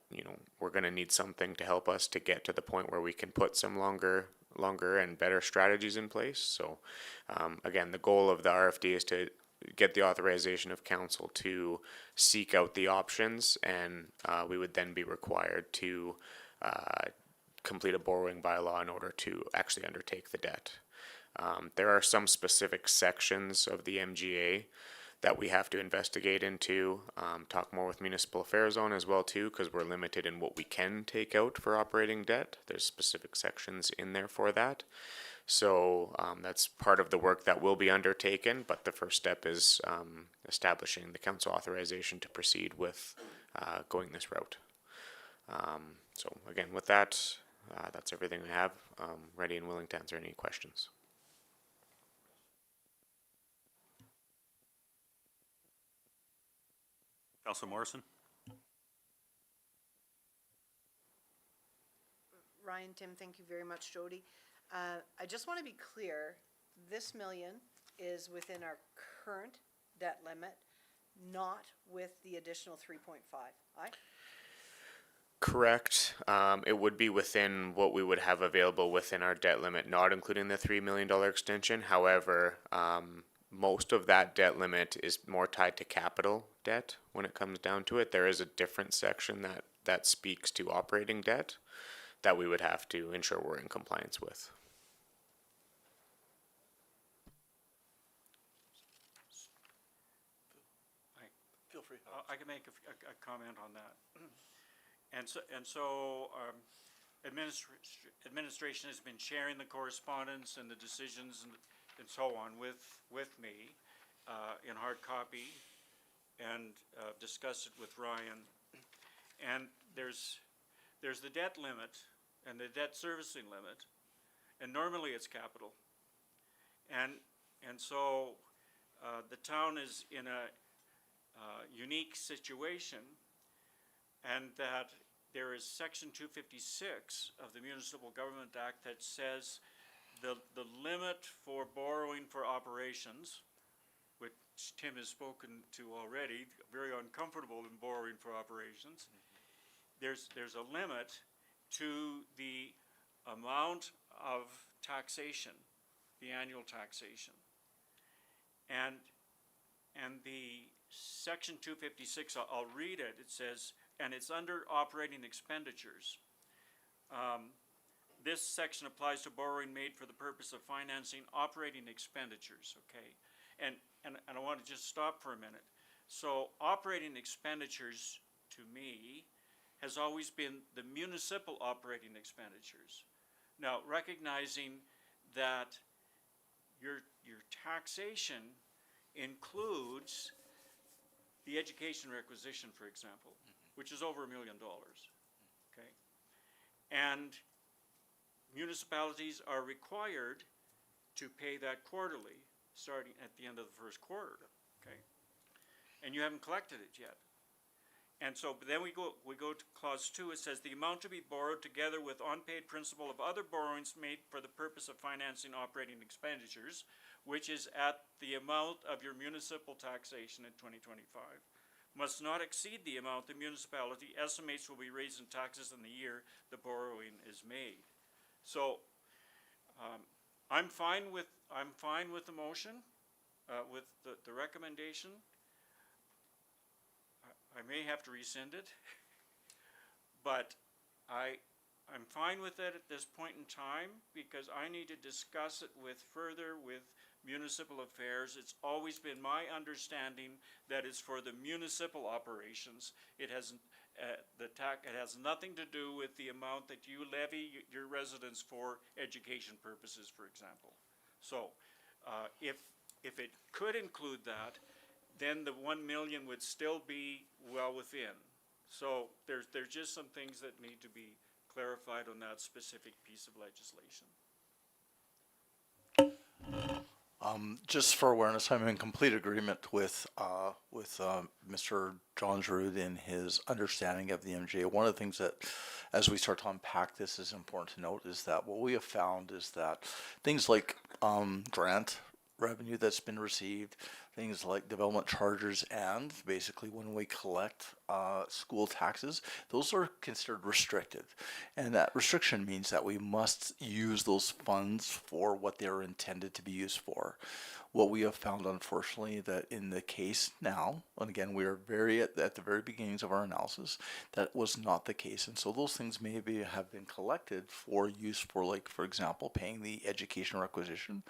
we're going to need something to help us to get to the point where we can put some longer and better strategies in place. So again, the goal of the RFD is to get the authorization of council to seek out the options, and we would then be required to complete a borrowing bylaw in order to actually undertake the debt. There are some specific sections of the MGA that we have to investigate into, talk more with municipal affairs on as well too, because we're limited in what we can take out for operating debt. There's specific sections in there for that. So that's part of the work that will be undertaken, but the first step is establishing the council authorization to proceed with going this route. So again, with that, that's everything I have. Ready and willing to answer any questions. Councilor Morrison? Ryan, Tim, thank you very much, Jody. I just want to be clear, this million is within our current debt limit, not with the additional 3.5, aye? Correct. It would be within what we would have available within our debt limit, not including the $3 million extension. However, most of that debt limit is more tied to capital debt when it comes down to it. There is a different section that speaks to operating debt that we would have to ensure we're in compliance with. Feel free. I can make a comment on that. And so administration has been sharing the correspondence and the decisions and so on with me in hard copy, and discussed it with Ryan. And there's the debt limit and the debt servicing limit, and normally it's capital. And so the town is in a unique situation, and that there is Section 256 of the Municipal Government Act that says the limit for borrowing for operations, which Tim has spoken to already, very uncomfortable in borrowing for operations. There's a limit to the amount of taxation, the annual taxation. And the Section 256, I'll read it, it says, and it's under operating expenditures. This section applies to borrowing made for the purpose of financing operating expenditures, okay? And I want to just stop for a minute. So operating expenditures, to me, has always been the municipal operating expenditures. Now, recognizing that your taxation includes the education requisition, for example, which is over $1 million, okay? And municipalities are required to pay that quarterly, starting at the end of the first quarter, okay? And you haven't collected it yet. And so, but then we go to clause 2, it says, the amount to be borrowed together with unpaid principal of other borrowings made for the purpose of financing operating expenditures, which is at the amount of your municipal taxation in 2025, must not exceed the amount the municipality estimates will be raised in taxes in the year the borrowing is made. So, I'm fine with the motion, with the recommendation. I may have to rescind it, but I'm fine with it at this point in time because I need to discuss it with municipal affairs. It's always been my understanding that it's for the municipal operations. It has it has nothing to do with the amount that you levy your residents for education purposes, for example. So, if it could include that, then the 1 million would still be well within. So there's just some things that need to be clarified on that specific piece of legislation. Just for awareness, I'm in complete agreement with Mr. John Giroux in his understanding of the MGA. One of the things that, as we start to unpack this, is important to note is that what we have found is that things like grant revenue that's been received, things like development charges, and basically when we collect school taxes, those are considered restricted. And that restriction means that we must use those funds for what they're intended to be used for. What we have found, unfortunately, that in the case now, and again, we are at the very beginnings of our analysis, that was not the case. And so those things maybe have been collected for use for, like, for example, paying the education requisition.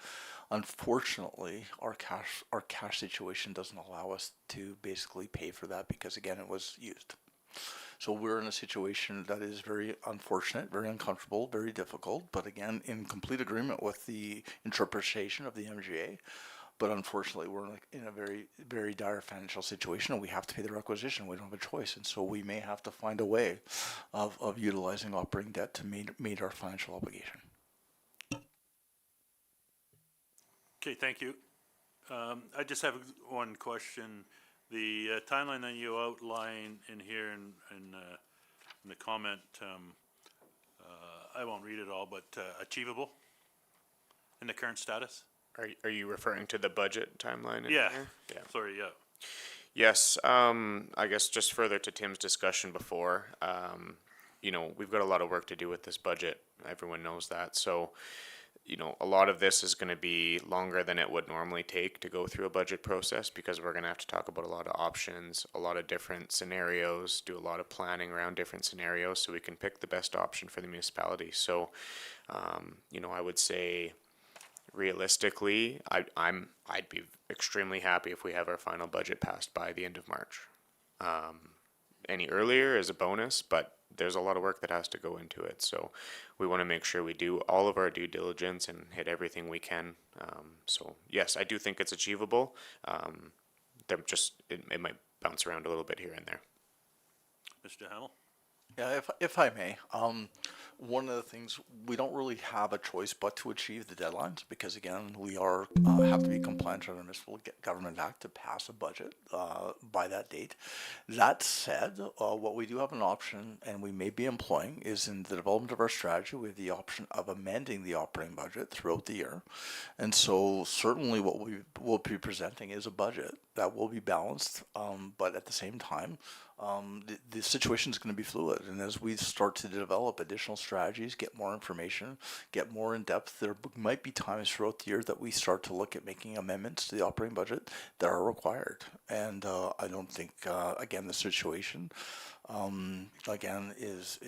Unfortunately, our cash situation doesn't allow us to basically pay for that because, again, it was used. So we're in a situation that is very unfortunate, very uncomfortable, very difficult, but again, in complete agreement with the interpretation of the MGA. But unfortunately, we're in a very, very dire financial situation, and we have to pay the requisition. We don't have a choice, and so we may have to find a way of utilizing operating debt to meet our financial obligation. Okay, thank you. I just have one question. The timeline that you outline in here in the comment, I won't read it all, but achievable in the current status? Are you referring to the budget timeline? in Yeah. here? Yeah. Sorry, yeah. Yes, I guess just further to Tim's discussion before, we've got a lot of work to do with this budget. Everyone knows that. So, a lot of this is going to be longer than it would normally take to go through a budget process because we're going to have to talk about a lot of options, a lot of different scenarios, do a lot of planning around different scenarios so we can pick the best option for the municipality. So, I would say realistically, I'd be extremely happy if we have our final budget passed by the end of March. Any earlier is a bonus, but there's a lot of work that has to go into it. So we want to make sure we do all of our due diligence and hit everything we can. So yes, I do think it's achievable. It might bounce around a little bit here and there. Mr. Hamel? Yeah, if I may, one of the things, we don't really have a choice but to achieve the deadlines because, again, we have to be compliant under the Municipal Government Act to pass a budget by that date. That said, what we do have an option, and we may be employing, is in the development of our strategy, we have the option of amending the operating budget throughout the year. And so certainly what we will be presenting is a budget that will be balanced, but at the same time, the situation is going to be fluid, and as we start to develop additional strategies, get more information, get more in depth, there might be times throughout the year that we start to look at making amendments to the operating budget that are required. And I don't think, again, the situation, again, is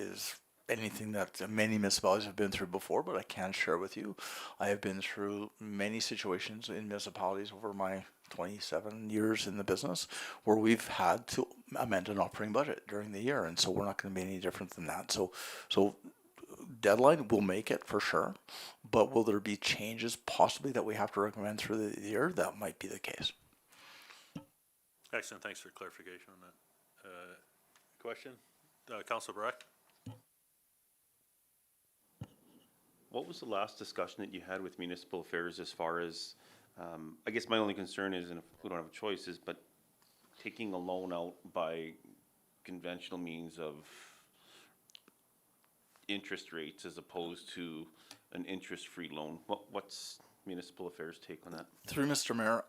anything that many municipalities have been through before, but I can share with you, I have been through many situations in municipalities over my 27 years in the business where we've had to amend an operating budget during the year, and so we're not going to be any different than that. So deadline, we'll make it for sure. But will there be changes possibly that we have to recommend through the year? That might be the case. Excellent, thanks for clarification on that. Question, Councilor Brack? What was the last discussion that you had with municipal affairs as far as, I guess my only concern is, and if we don't have a choice, is, but taking a loan out by conventional means of interest rates as opposed to an interest-free loan, what's municipal affairs take on that? Through Mr. Mayor,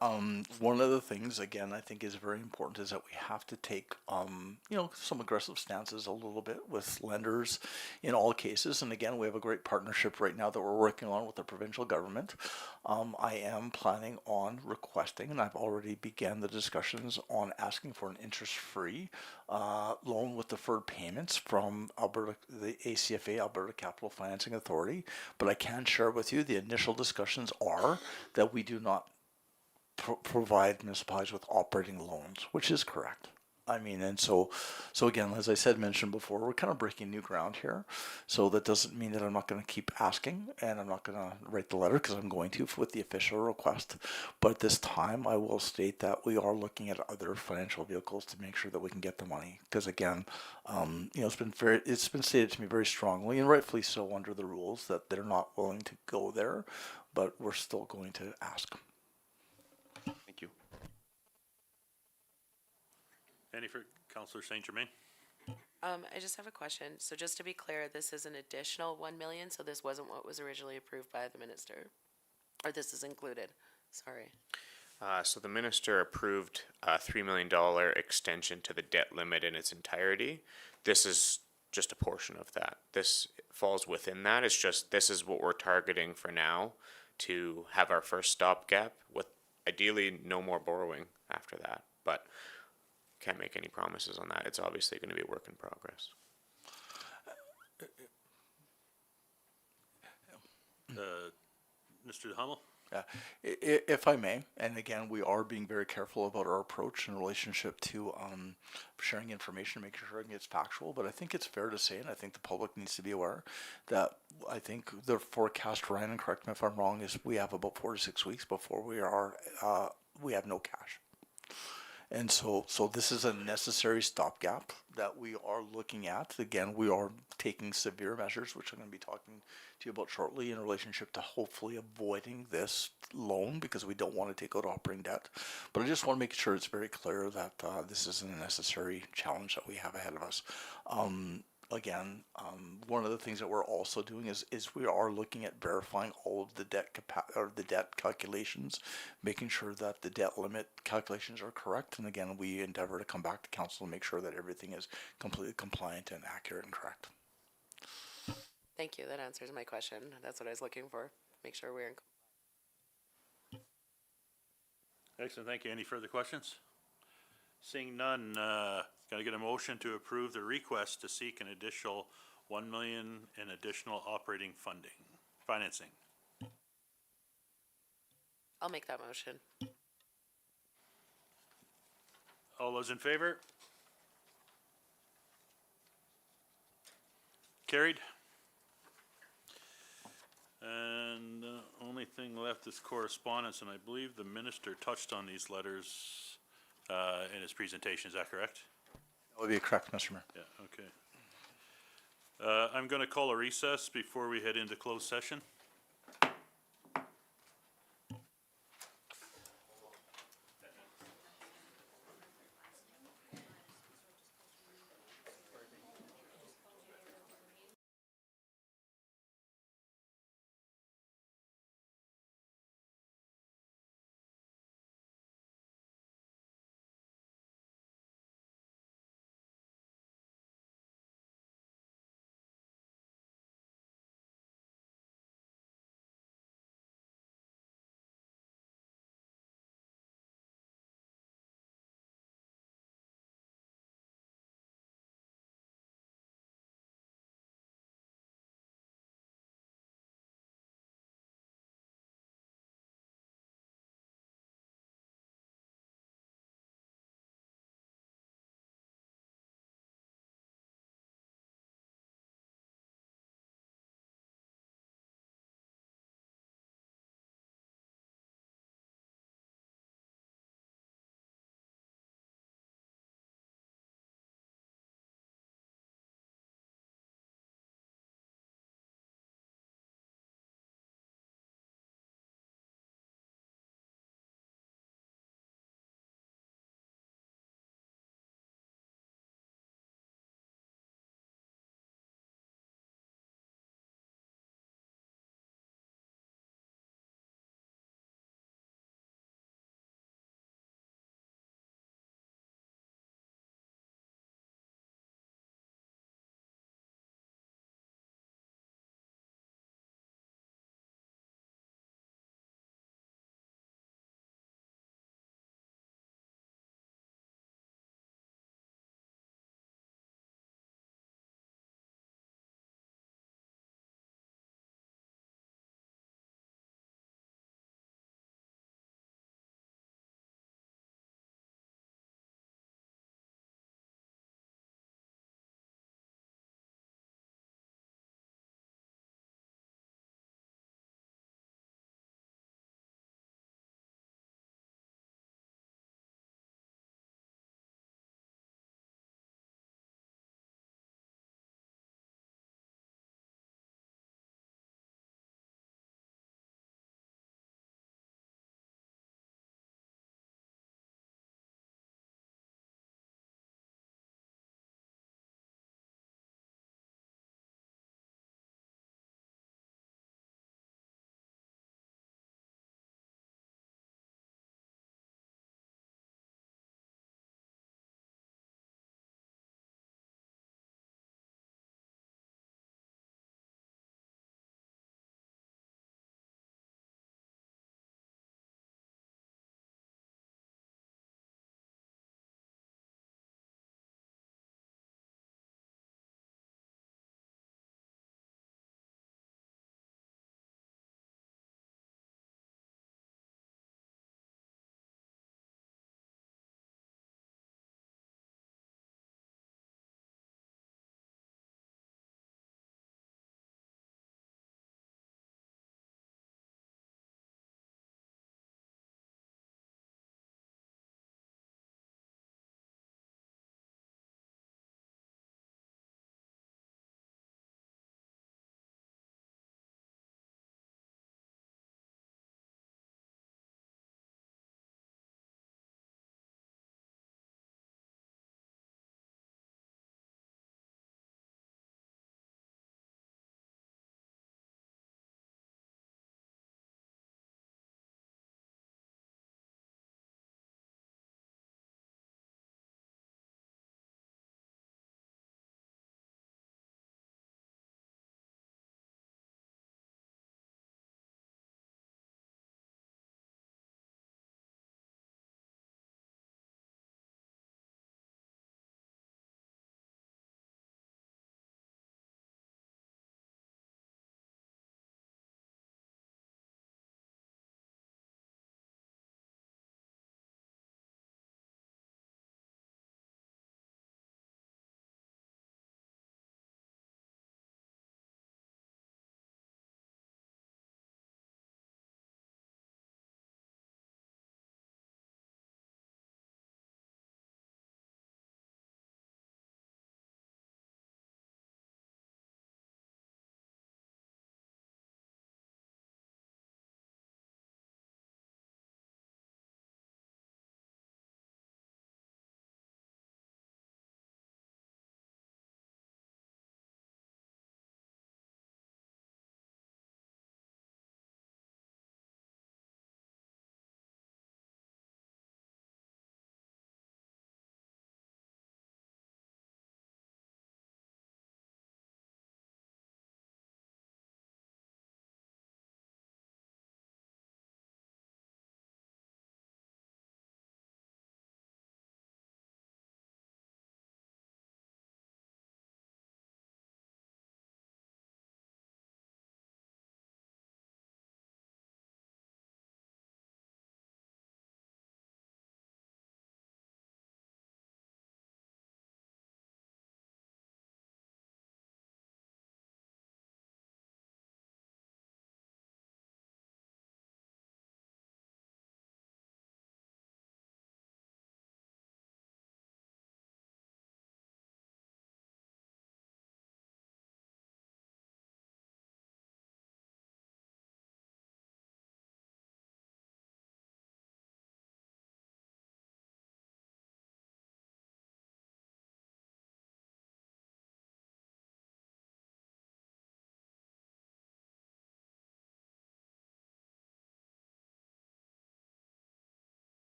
one of the things, again, I think is very important is that we have to take, some aggressive stances a little bit with lenders in all cases. And again, we have a great partnership right now that we're working on with the provincial government. I am planning on requesting, and I've already began the discussions on asking for an interest-free loan with deferred payments from Alberta, the ACFA, Alberta Capital Financing Authority. But I can share with you the initial discussions are that we do not provide municipalities with operating loans, which is correct. I mean, and so again, as I mentioned before, we're kind of breaking new ground here. So that doesn't mean that I'm not going to keep asking, and I'm not going to write the letter, because I'm going to with the official request. But at this time, I will state that we are looking at other financial vehicles to make sure that we can get the money. Because again, it's been stated to me very strongly, and rightfully so under the rules, that they're not willing to go there, but we're still going to ask. Thank you. Any for Councilor Saint Germain? I just have a question. So just to be clear, this is an additional 1 million, so this wasn't what was originally approved by the minister? Or this is included? Sorry. So the minister approved a $3 million extension to the debt limit in its entirety. This is just a portion of that. This falls within that. It's just, this is what we're targeting for now, to have our first stopgap with ideally no more borrowing after that. But can't make any promises on that. It's obviously going to be a work in progress. Mr. Hummel? Yeah, if I may, and again, we are being very careful about our approach in relationship to sharing information, making sure it gets factual. But I think it's fair to say, and I think the public needs to be aware, that I think the forecast, Ryan, and correct me if I'm wrong, is we have about 4 to 6 weeks before we have no cash. And so this is a necessary stopgap that we are looking at. Again, we are taking severe measures, which I'm going to be talking to you about shortly, in relationship to hopefully avoiding this loan, because we don't want to take out operating debt. But I just want to make sure it's very clear that this is a necessary challenge that we have ahead of us. Again, one of the things that we're also doing is we are looking at verifying all of the debt calculations, making sure that the debt limit calculations are correct. And again, we endeavor to come back to council and make sure that everything is completely compliant and accurate and correct. Thank you. That answers my question. That's what I was looking for. Make sure we're in. Excellent, thank you. Any further questions? Seeing none, can I get a motion to approve the request to seek an additional 1 million in additional operating financing? I'll make that motion. All those in favor? Carried. And the only thing left is correspondence, and I believe the minister touched on these letters in his presentation. Is that correct? That would be correct, Mr. Mayor. Yeah, okay. I'm going to call a recess before we head into closed session.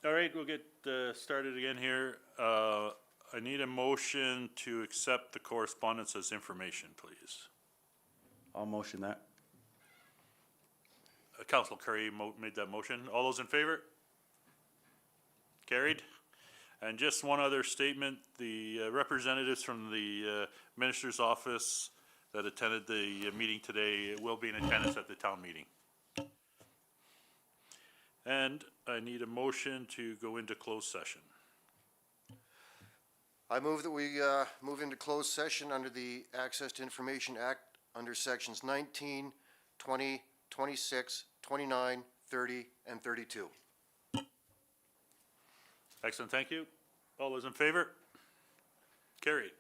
All right, we'll get started again here. I need a motion to accept the correspondence as information, please. I'll motion that. Council Curry made that motion. All those in favor? Carried. And just one other statement, the representatives from the minister's office that attended the meeting today will be in attendance at the town meeting. And I need a motion to go into closed session. I move that we move into closed session under the Access to Information Act under sections 19, 20, 26, 29, 30, and 32. Excellent, thank you. All those in favor? Carried.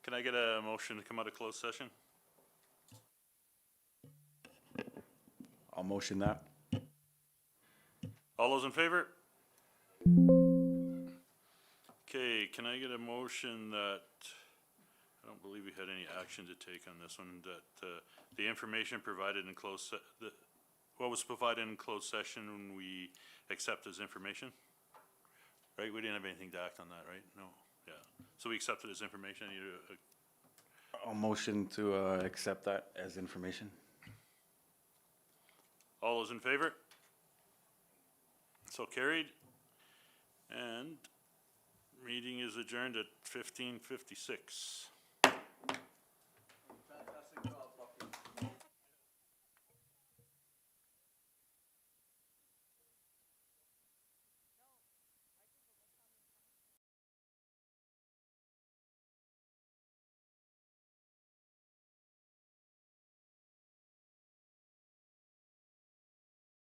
Can I get a motion to come out of closed session? I'll motion that. All those in favor? Okay, can I get a motion that, I don't believe we had any action to take on this one, that the information provided in what was provided in closed session, we accept as information? Right, we didn't have anything to act on that, right? No, yeah. So we accept it as information. I need I'll motion to accept that as information. all those in favor? So carried. And meeting is adjourned at 15:56.